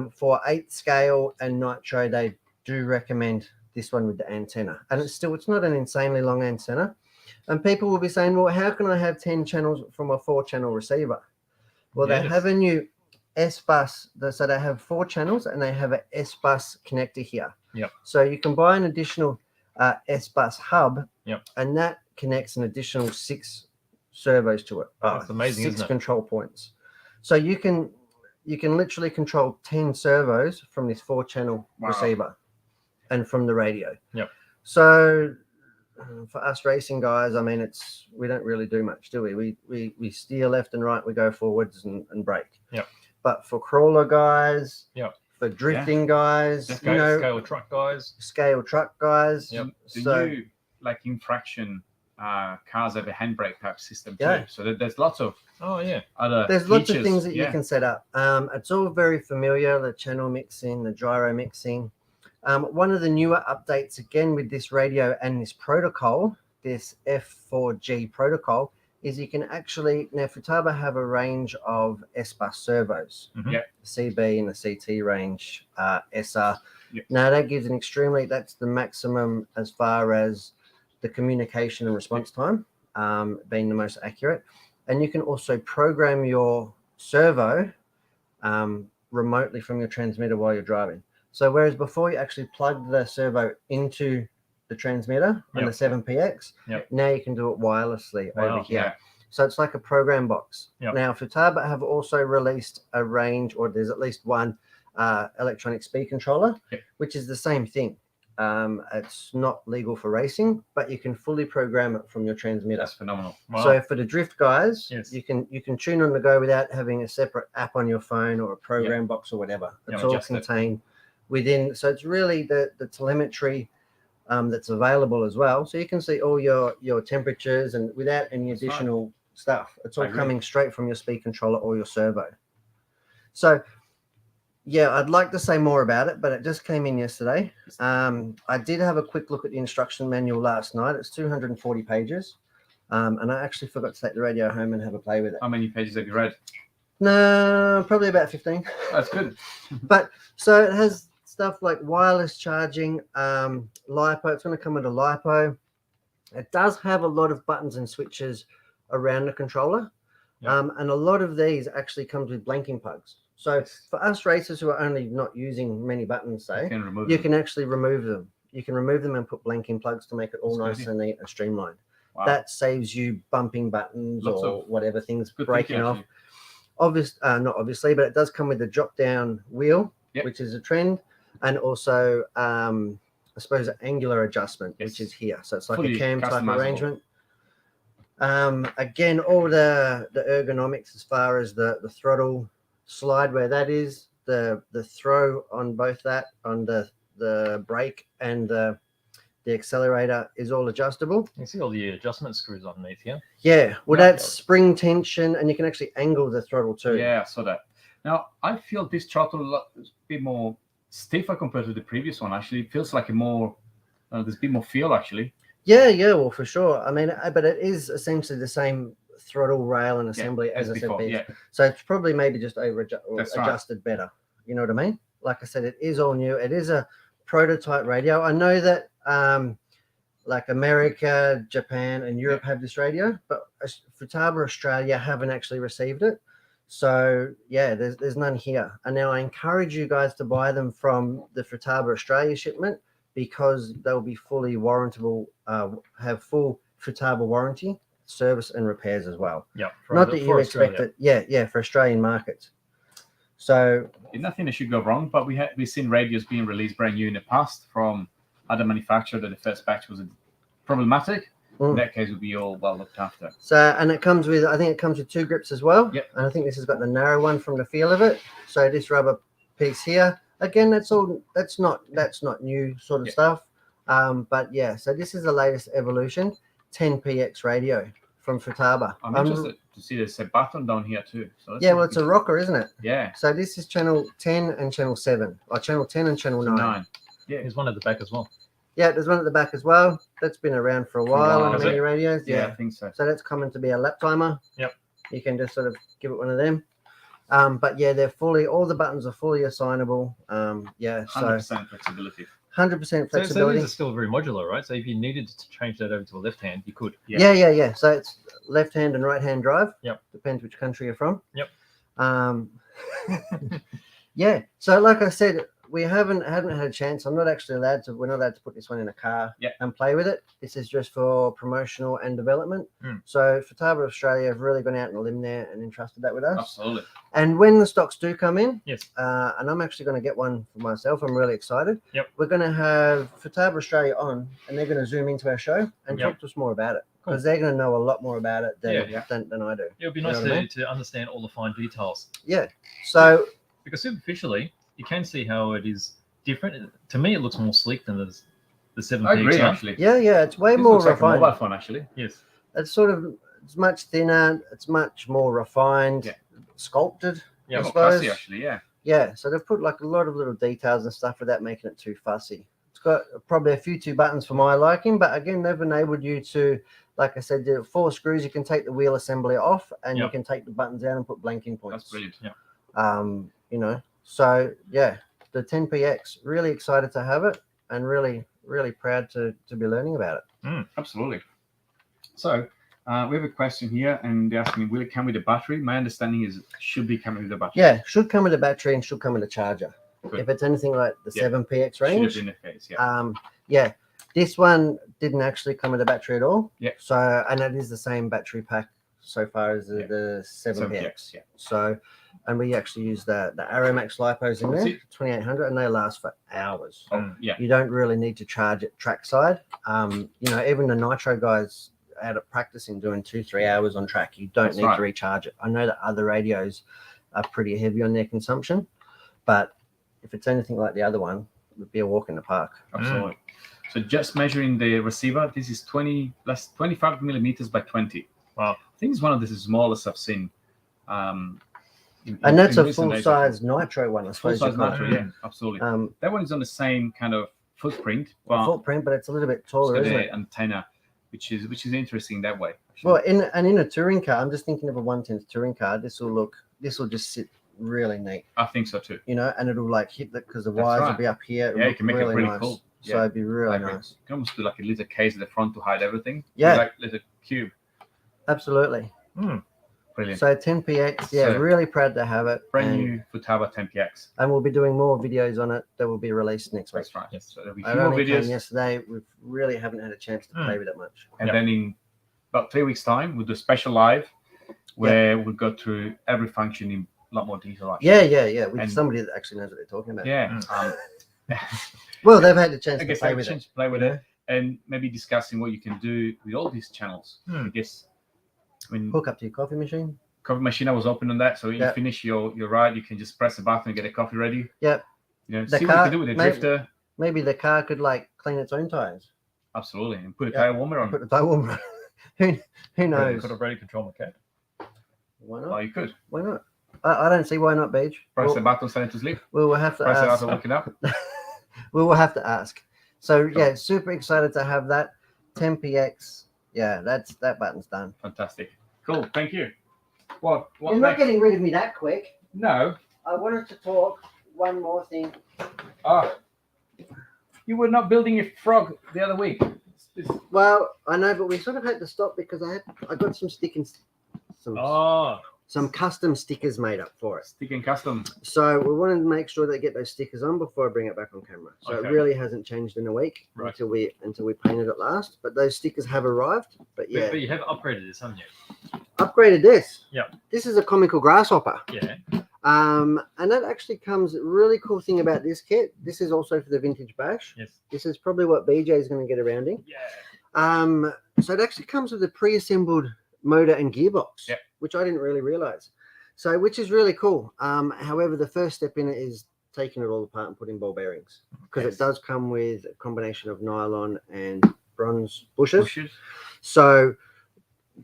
For 8 scale and nitro, they do recommend this one with the antenna, and it's not an insanely long antenna. And people will be saying, well, how can I have 10 channels from a 4-channel receiver? Well, they have a new S-Bus. So they have 4 channels and they have an S-Bus connector here. Yep. So you can buy an additional S-Bus hub, and that connects an additional 6 servos to it. That's amazing, 6 isn't it? control points. So you can literally control 10 servos from this 4-channel receiver and from the radio. Yep. So for us racing guys, I mean, we don't really do much, do we? We steer left and right, we go forwards and brake. Yep. But for crawler guys, for drifting guys, scale truck guys, The new infraction cars have a handbrake type system too. So there's lots of other there's lots of features. things that you can set up. It's all very familiar, the channel mixing, the gyro mixing. One of the newer updates again with this radio and this protocol, this F4G protocol, is you can actually, now Futaba have a range of S-Bus servos, the CB and the CT range, SR. Now that gives that's the maximum as far as the communication and response time being the most accurate. And you can also program your servo remotely from your transmitter while you're driving. So whereas before you actually plugged the servo into the transmitter on the 7PX, now you can do it wirelessly over here. So it's like a program box. Now Futaba have also released a range, or there's at least one electronic speed controller, which is the same thing. It's not legal for racing, but you can fully program it from your transmitter. That's phenomenal. Wow. So for the drift guys, you can tune on the go without having a separate app on your phone or a program box or whatever. It's all contained within. So it's really the telemetry that's available as well. So you can see all your temperatures and without any additional stuff. It's all coming straight from your speed controller or your servo. So Yeah, I'd like to say more about it, but it just came in yesterday. I did have a quick look at the instruction manual last night. It's 240 pages. And I actually forgot to take the radio home and have a play with it. How many pages have you read? No, probably about 15. That's good. But so it has stuff like wireless charging, LiPo. It's going to come with a LiPo. It does have a lot of buttons and switches around the controller. Yep. And a lot of these actually comes with blanking plugs. So for us racers who are only not using many buttons, say, you can actually remove them. You can remove them and put blanking plugs to make it all nice and neat and streamlined. Wow. That saves you bumping buttons or whatever things breaking off. Not obviously, but it does come with a drop-down wheel, which is a trend, and also I suppose an angular adjustment, which is here. So it's like a cam type arrangement. Again, all the ergonomics as far as the throttle slide where that is, the throw on both that, on the brake and the accelerator is all adjustable. You see all the adjustment screws underneath here. Yeah, well, that's spring tension, and you can actually angle the throttle too. Yeah, I saw that. Now, I feel this throttle is a bit more stiffer compared to the previous one. Actually, it feels like a more, there's a bit more feel, actually. Yeah, well, for sure. I mean, but it is essentially the same throttle rail and assembly as I before, said. So it's probably maybe just adjusted better. You know what I mean? Like I said, it is all new. It is a prototype radio. I know that like America, Japan, and Europe have this radio, but Futaba Australia haven't actually received it. So yeah, there's none here. And now I encourage you guys to buy them from the Futaba Australia shipment because they'll be fully warrantable, have full Futaba warranty, service, and repairs as well. Yeah, not that you expect it. Yeah, for Australian markets. So nothing that should go wrong, but we've seen radios being released brand new in the past from other manufacturer that the first batch was problematic. In that case, it would be all well looked after. So, and it comes with, I think it comes with 2 grips as well. Yep. And I think this has got the narrow one from the feel of it. So this rubber piece here, again, that's not new sort of stuff. But yeah, so this is the latest evolution, 10px radio from Futaba. I'm interested to see there's a button down here too. So yeah, well, it's a rocker, isn't it? Yeah. So this is channel 10 and channel 7, or channel 10 and channel 9. Yeah, there's one at the back as well. Yeah, there's one at the back as well. That's been around for a while on many radios. Yeah, I think so. So that's coming to be a lap timer. Yep. You can just sort of give it one of them. But yeah, all the buttons are fully assignable. Yeah, so 100% flexibility. 100% flexibility. So these are still very modular, right? So if you needed to change that over to a left hand, you could. Yeah. So it's left hand and right hand drive. Yep. Depends which country you're from. Yep. Yeah. So like I said, we haven't had a chance. We're not allowed to put this one in a car and play with it. This is just for promotional and development. So Futaba Australia have really gone out on a limb there and entrusted that with us. Absolutely. And when the stocks do come in, yes, and I'm actually going to get one for myself. I'm really excited. Yep. We're going to have Futaba Australia on, and they're going to zoom into our show and talk to us more about it because they're going to know a lot more about it than I do. It would be nice to understand all the fine details. Yeah. So because superficially, you can see how it is different. To me, it looks more sleek than the 7P. I agree, actually. Yeah, it's way more refined. Like a mobile phone, actually. Yes. It's it's much thinner. It's much more refined, sculpted. Yeah, I more suppose. classy, actually. Yeah. Yeah, so they've put like a lot of little details and stuff without making it too fussy. It's got probably a few 2 buttons for my liking, but again, they've enabled you to, like I said, do 4 screws. You can take the wheel assembly off, and you can take the buttons out and put blanking points. That's brilliant. Yeah. So yeah, the 10px, really excited to have it, and really proud to be learning about it. Absolutely. So we have a question here, and they're asking, will it come with a battery? My understanding is it should be coming with a battery. Yeah, should come with a battery and should come with a charger. Good. If it's anything like the 7px range. Should have been the case, yeah. This one didn't actually come with a battery at all. Yeah. So, and it is the same battery pack so far as the 7px. Yeah. So, and we actually use the Aeromax lipos in there, 2800, and they last for hours. You don't really need to charge it trackside. Even the Nitro guys out of practicing doing 2-3 hours on track, you don't need to recharge it. I know that other radios are pretty heavy on their consumption, but if it's anything like the other one, it would be a walk in the park. Absolutely. So just measuring the receiver, this is 25 millimeters by 20. Wow. I think it's one of the smallest I've seen. And that's a this and full size nitro one, I suppose. full size you call it. nitro, yeah, absolutely. That one is on the same kind of footprint, but Footprint, but it's a little bit it's taller, got isn't the it? antenna, which is interesting that way. Actually. Well, in a touring car, I'm just thinking of a 1/10 touring car. This will just sit really neat, I think so too. you know, and it'll like hit that because the That's wires will right. be up here. It'll Yeah, you look can make it really really nice. cool. So Yeah. it'd be really Like nice. You can almost do like a little case at the front to hide everything. Yeah. Like little cube. Absolutely. Brilliant. So 10px, yeah, So- really proud to have it. Brand and, new Futaba 10px. and we'll be doing more videos on it that will be released next week. That's right. Yes. So there'll be a I few more only came videos, yesterday. We really haven't had a chance to play with it much. and Yep. then in about 3 weeks' time, we'll do a special live where we'll go through every function in a lot more detail. Actually. Yeah. With And- somebody that actually knows what they're talking about. Yeah. Well, they've had the chance I to guess play have a with it. chance to play with you it, and maybe discussing what you can do with all these channels. I guess when Hook up to your coffee machine. coffee machine, I was open on that, so when you Yep. finish your ride, you can just press the button and get a coffee ready. Yep. You know, The see what you car- can do with a maybe- drifter. Maybe the car could like clean its own tires. Absolutely, and put a Yep. tire warmer on. Put the tire warmer. Who knows? Could have radio control mechanic. Why Oh, not? you could Why not? I don't see why not, Beach. press the button, send it to sleep. We will have to Press it ask. after waking up. We will have to ask. So yeah, super excited to have that 10px. Yeah, that button's done. Fantastic. Cool. Thank you. What You're not next? getting rid of me that quick. No. I wanted to talk one more thing. Oh, you were not building a frog the other week. Well, I know, but we sort of had to stop because I got some some custom stickers made up for it. Sticking custom. So we wanted to make sure they get those stickers on before I bring it back on camera. So Okay. it really hasn't changed in a week Right. until we painted it last. But those stickers have arrived. But yeah, But you have upgraded this, haven't you? upgraded this. Yeah. This is a Comical Grasshopper. Yeah. And that actually comes really cool thing about this kit. This is also for the Vintage Bash. Yes. This is probably what BJ is going to get around in. Yeah. So it actually comes with a pre-assembled motor and gearbox, Yep. which I didn't really realize. So, which is really cool. However, the first step in it is taking it all apart and putting ball bearings, because Yes. it does come with a combination of nylon and bronze bushes. Bushes. So,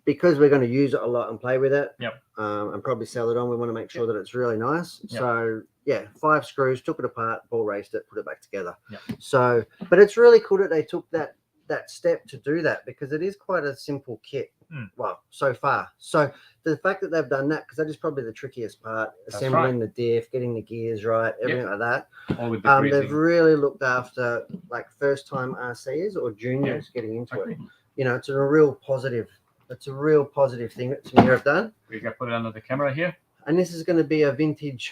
because we're going to use it a lot and play with it, Yep. and probably sell it on, we want to make sure that it's really nice. Yep. So, yeah, 5 screws, took it apart, ball raced it, put it back together. Yep. So, but it's really cool that they took that step to do that, because it is quite a simple kit. Well, so far. So the fact that they've done that, because that is probably the trickiest part, That's assembling the diff, getting the gears right, everything like that. All with the They've greasing. really looked after like first time RCs or juniors getting into it. You know, it's a real positive. It's a real positive thing that Samir have done. We can put it under the camera here. And this is going to be a vintage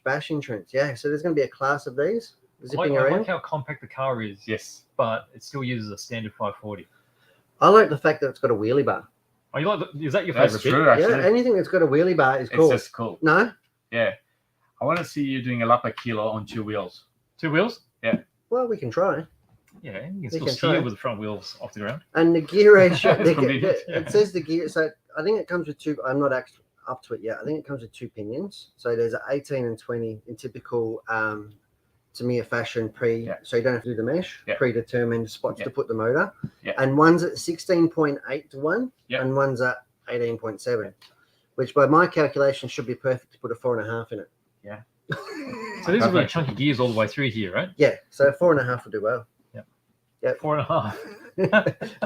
bash entrance. Yeah. So there's going to be a class of these zipping I around. like how compact the car is. Yes. But it still uses a standard 540. I like the fact that it's got a wheelie bar. Oh, you like? Is that your That's favorite true, bit? actually. Yeah, anything that's got a wheelie bar is cool. It's just cool. No? Yeah. I want to see you doing a lap a kilo on 2 wheels. 2 wheels? Well, we can try. Yeah, you can We still can steer try. with the front wheels off the ground. And the gear ratio, It's convenient, it says the gear. So I think it comes with 2. I'm not actually up to it yet. I think it comes with 2 pinions. So there's an 18 and 20 in typical Tamiya fashion so you don't have to do the mesh, Yeah. predetermined spots Yeah. to put the motor. Yeah. And one's at 16.8 to 1 Yeah. and one's at 18.7, which by my calculation should be perfect to put a 4.5 in it. So these are really Perfect. chunky gears all the way through here, right? Yeah, so 4.5 will do well. 4.5.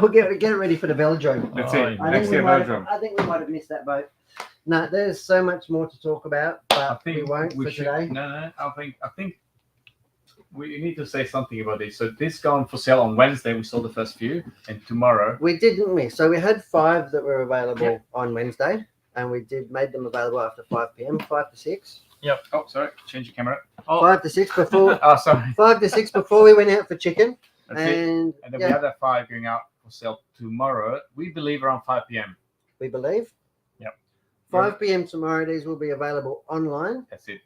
We'll get it ready for the velodrome. That's Oh, it. yeah. Next year, velodrome. I think we might have missed that boat. No, there's so much more to talk about, I but we think won't we for should. today. No. I think we need to say something about this. So this gone for sale on Wednesday. We sold the first few, and tomorrow. We did, didn't we? So we had 5 that were available Yeah. on Wednesday, and we made them available after 5 p.m., 5 to 6. Oh, sorry. Change your camera. Oh, 5 to 6 before Oh, sorry. 5 to 6 before we went out for chicken, That's it. and And then we yeah, have that 5 going out for sale tomorrow. We believe around 5 p.m. we believe. Yep. 5 p.m. tomorrow. These will be available online, That's it.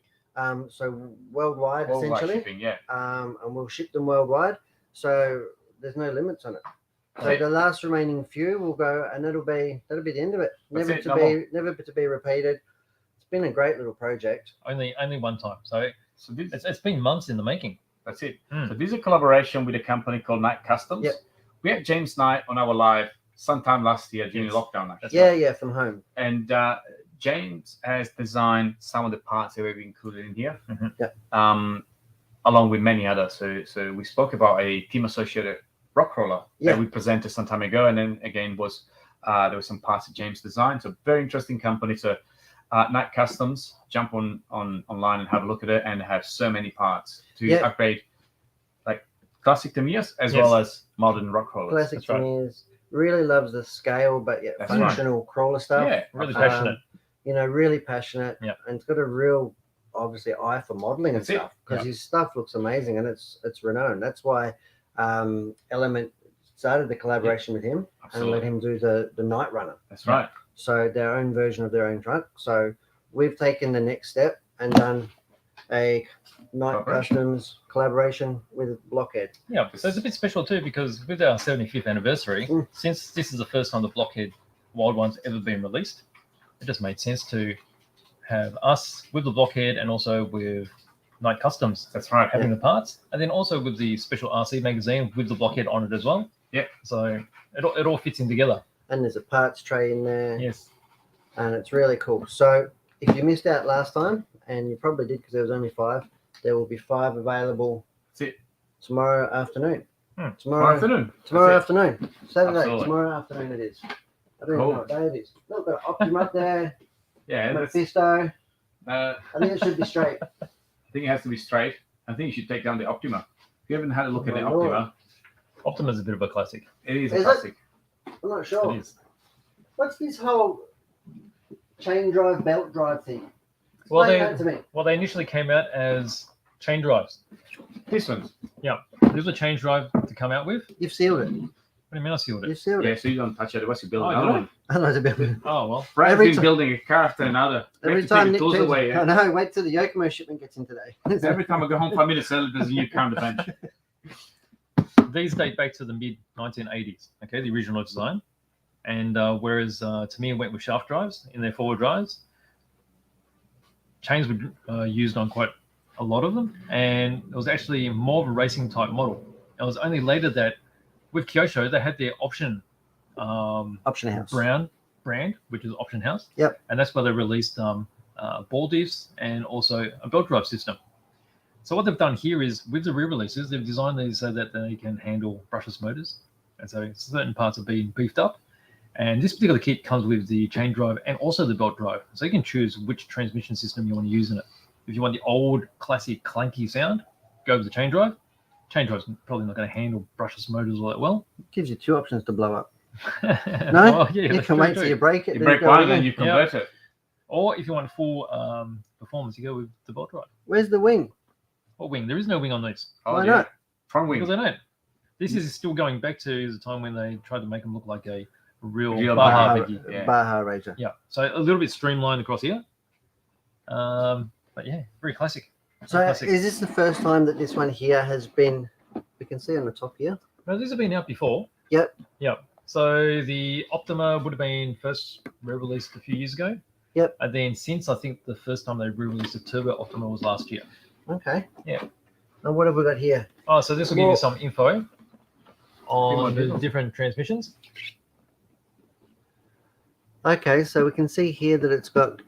so worldwide Worldwide essentially. shipping. Yeah. And we'll ship them worldwide. So there's no limits on it. So Right. the last remaining few will go, and that'll be the end of it. That's Never it, to no be never to be repeated. It's been a great little project. only one time. So So this, it's been months in the making. that's it. Mm. So this is a collaboration with a company called Night Customs. Yep. We had James Knight on our live sometime last year during Yes. lockdown. Actually. That's Yeah, right. yeah, from home. And James has designed some of the parts that we've included in here, Yep. Along with many others. So we spoke about a team associated rock crawler Yeah. that we presented some time ago, and then again was there were some parts that James designed. So very interesting company. So Night Customs, jump online and have a look at it, and have so many parts to Yeah. upgrade like classic Tamiya's as Yes. well as modern rock crawlers. Classic That's right. Tamiya's. Really loves the scale, but yet That's functional crawler stuff. Yeah, Really absolutely. passionate. You know, really passionate. Yeah. And it's got a real, obviously, eye for modeling and That's it. stuff, because Yeah. his stuff looks amazing and it's renowned. That's why Element started the collaboration with him and Absolutely. let him do the Night Runner. That's right. So their own version of their own truck. So we've taken the next step and done a Night Collaboration. Customs collaboration with Blockhead. Yeah, so it's a bit special too because with our 75th anniversary, Mm. since this is the first time the Blockhead Wild One's ever been released, it just made sense to have us with the Blockhead and also with Night Customs That's right. having the parts, and then also with the special RC magazine with the Blockhead on it as well. Yep. So it all fits in together. And there's a parts tray in there. Yes. And it's really cool. So if you missed out last time, and you probably did because there was only 5, there will be 5 available That's it. tomorrow afternoon. Hmm. Tomorrow Afternoon. Tomorrow That's it. afternoon. Saturday. Absolutely. Tomorrow afternoon it is. I don't Cool. know what day it is. Look, got Optima up there. Yeah, that's, Mephisto. I I think it should be straight. think it has to be straight. I think you should take down the Optima. If you haven't had a look at the Oh, Lord. Optima, Optima's a bit of a classic. it is Is a it? classic. I'm not sure. It is. What's this whole chain drive, belt drive thing? Well, Explain they that to me. initially came out as chain drives. This one. This was a chain drive to come out with. What You've sealed it. do you mean I sealed You've it? sealed Yeah, it. so you don't touch it. What's you building? Oh, Another no. one. I know it's a bit. Oh, well. Brad's Every been ti- building a car after another. We Every have to take time the Nick tools turns, away. I know. Wait till the Yokomo shipment gets in today. Every time I go home 5 minutes early, there's a new car on the bench. These date back to the mid 1980s. Okay, the original design, and whereas Tamiya went with shaft drives in their forward drives, chains were used on quite a lot of them, and it was actually more of a racing type model. It was only later that with Kyosho they had their option Option house. brown brand, which is Option House. Yep. And that's where they released ball diffs and also a belt drive system. So what they've done here is with the re-releases, they've designed these so that they can handle brushless motors, and so certain parts are being beefed up. And this particular kit comes with the chain drive and also the belt drive, so you can choose which transmission system you want to use in it. If you want the old classic clunky sound, go with the chain drive. Chain drive's probably not going to handle brushless motors all that well. Gives you 2 options to blow up. No, No? yeah, You that's can true wait till too. you break it. You then break go one and again. then you convert it. Or if you want full performance, you go with the belt drive. Where's the wing? What wing? There is no wing on these. Oh, Why yeah. not? Front wing. Because they don't. This is still going back to the time when they tried to make them look like a real Real Baja Baja. Biggie. Yeah. Baja Ranger. Yeah, so a little bit streamlined across here. But yeah, very classic. So Classic. is this the first time that this one here has been, we can see on the top here? No, these have been out before. Yep. Yep. So the Optima would have been first re-released a few years ago. Yep. And then since I think the first time they re-released the Turbo Optima was last year. Okay. Yeah. And what have we got here? Oh, so this will give Well- you some info on more the details. different transmissions. Okay, so we can see here that it's got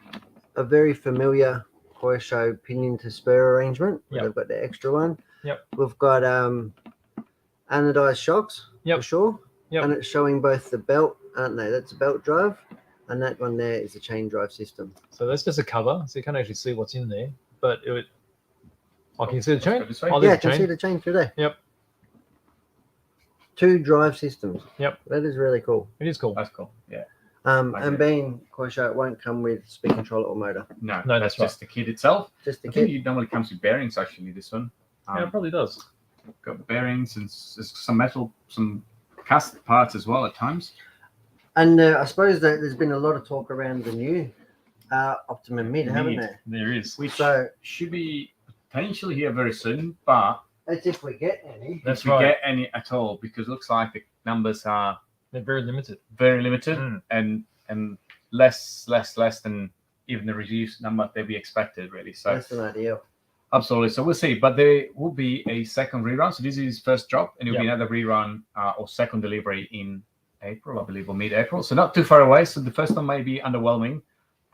a very familiar Koisho pinion to spur arrangement. Yep. They've got the extra one. Yep. We've got anodized shocks Yep. for sure. Yep. And it's showing both the belt, aren't they? That's a belt drive. And that one there is a chain drive system. So that's just a cover, so you can't actually see what's in there. But it would. Oh, can you see the chain? Let's go this way. Oh, Yeah, I there's can the see chain. the chain through there. Yep. 2 drive systems. Yep. That is really cool. It is cool. That's cool. Yeah. And Okay. being Koisho, it won't come with speed controller or motor. No, No, that's that's right. just the kit itself. Just the I think kit. it normally comes with bearings, actually, this one. Yeah, it probably does. Got bearings and some metal, some cast parts as well at times. And I suppose that there's been a lot of talk around the new Optima Mid, haven't Mid. there? There is. Which So should be potentially here very soon, but that's if we get any. That's if we right. get any at all, because it looks like the numbers are They're very limited. very limited Mm. and less than even the reduced number that we expected, really. So That's an idea. absolutely. So we'll see. But there will be a second rerun. So this is his first drop, and it will be another rerun or second delivery in April, I believe, or mid-April. So not too far away. So the first one may be underwhelming,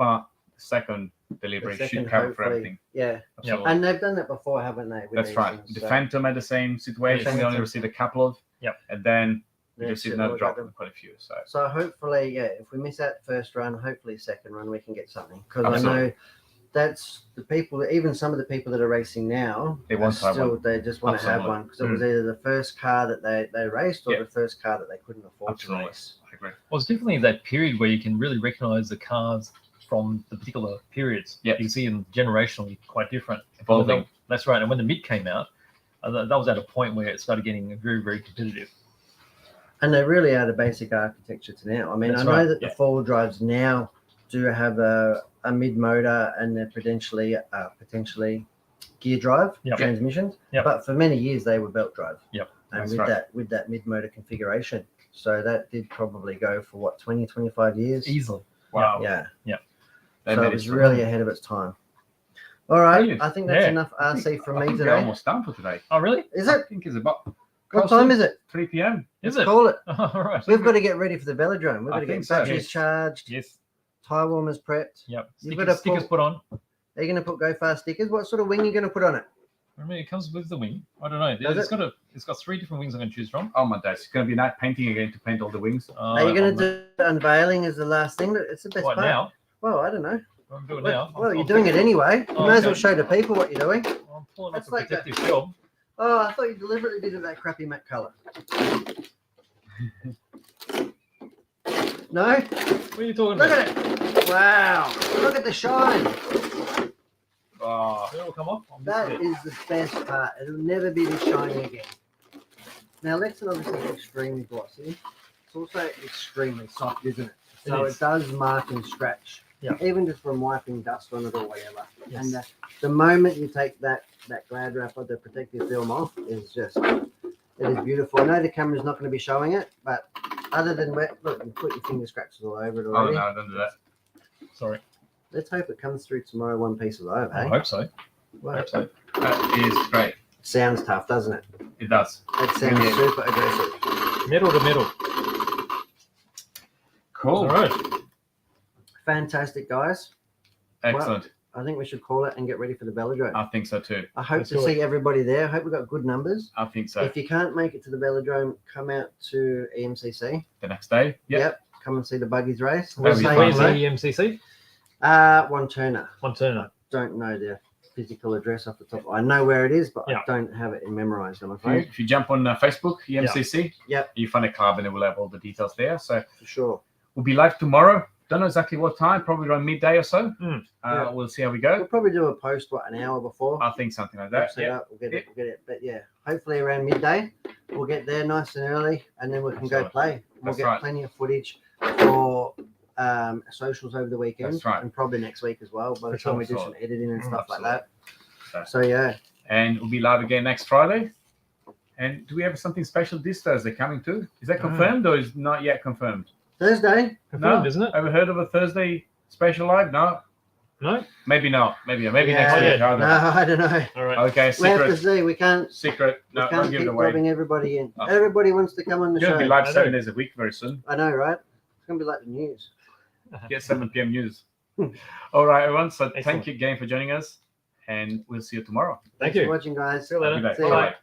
but the second delivery The second, should cover for hopefully. everything. Yeah, Absolutely. and they've done that before, haven't they? with That's these right. things, The so Phantom had the same situation. We only Phantom. received a couple of. Yep. And then we they've received still another got drop them. of quite a few. So So hopefully, yeah, if we miss out the first run, hopefully second run we can get something, because I Absolutely. know that's the people. Even some of the people that are racing now, They want to have still one. they just want to have Absolutely. one, because it was either the first car that they raced or Yeah. the first car that they couldn't afford Absolutely. to race. I agree. Well, it's definitely that period where you can really recognize the cars from the particular periods. Yep. You can see them generationally quite different. Evolving. That's right. And when the mid came out, that was at a point where it started getting very, very competitive. And they really are the basic architecture to now. I mean, That's I know right, that the yeah. four-wheel drives now do have a mid motor and they're potentially gear drive Yep. transmissions. Yep. But for many years they were belt drive. Yep. And That's with right. that mid motor configuration. So that did probably go for what, 20, 25 years? Easily. Wow. Yeah. They So it managed was to- really ahead of its time. All right. Brilliant. I think that's Yeah. enough RC from I me think we're today. almost done for today. Oh, really? Is I it? think it's about What time is it? 3 p.m. Is Let's it? call it. All right. We've got to get ready for the velodrome. We've I got to get think so. batteries Yes. charged, Yes. tire warmers prepped. Yep. You've Stickers, got to stickers put- put on. Are you going to put Go Fast stickers? What sort of wing are you going to put on it? I mean, it comes with the wing. I don't know. Does It's got 3 different wings I'm going to choose from. Oh my days. It's going to be night painting again to paint all the wings. Are you going to do unveiling as the last thing? It's the best Right part. now? Well, I don't know. I'm doing it Well, now. you're doing it anyway. You Oh, may as well okay. show the people what you're doing. I'm pulling up That's a like protective job. Oh, I thought you deliberately did it that crappy matte color. No? What are you talking Look about? at it. Wow. Look at the shine. Oh, Did it all come off? I'm That missing it. is the best part. It'll never be this shiny again. Now, Lexan obviously is extremely glossy. It's also extremely soft, isn't it? So It it is. does mark and scratch, Yeah. even just from wiping dust on it or whatever. Yes. And the moment you take that glad wrap or the protective film off is just, it is beautiful. I know the camera's not going to be showing it, but other than wet, look, you put your finger scratches all over it oh already. no, don't do that. Sorry. Let's hope it comes through tomorrow one piece of over, I hey? hope so. I Well, hope so. That is great. sounds tough, doesn't it? It does. It sounds Yeah. super aggressive. Middle to middle. Cool. All right. Fantastic, guys. Excellent. I think we should call it and get ready for the velodrome. I think so too. I hope Let's to do see everybody there. I hope we've got good numbers. I think so. If you can't make it to the velodrome, come out to EMCC. The next day. Yep. Come and see the buggies race. That'd be Say fun. Where's hello. the EMCC? One Turner. One Turner. Don't know the physical address off the top. I know where it is, but Yeah. I don't have it memorized, I'm If you, afraid. if you jump on Facebook, EMCC, Yep. you find a club and it will have all the details there. So For sure. we'll be live tomorrow. Don't know exactly what time, probably around midday or so. Yeah. We'll see how we We'll go. probably do a post, an hour before. I think something like We'll that. set Yeah. up, we'll get it. But yeah, hopefully around midday, we'll get there nice and early, and then we can go Absolutely. play. We'll That's get right. plenty of footage for socials over the weekend, That's right. and probably next week as well. By the For time sure, we do some absolutely. editing and stuff like that. Absolutely. So yeah, And we'll be live again next Friday. And do we have something special this Thursday coming too? Is that confirmed or is not yet confirmed? Thursday. Confirmed, isn't it? Have you heard of a Thursday special live? No? No? Maybe not. Maybe next Yeah. week. Yeah. I don't No, know. I don't know. All right. Okay, We have to secret. see. We can't. Secret. We No, can't don't give keep it away. rubbing everybody in. Oh. Everybody wants to come on the You're going to show. be live I 7 know. days a week very soon. I know, right? It's gonna be like the news. Get 7 p.m. news. All right, everyone. So Excellent. thank you again for joining us. And we'll see you tomorrow. Thank Thanks you. for watching, guys. See you later. Have a good day. See you. Bye-bye.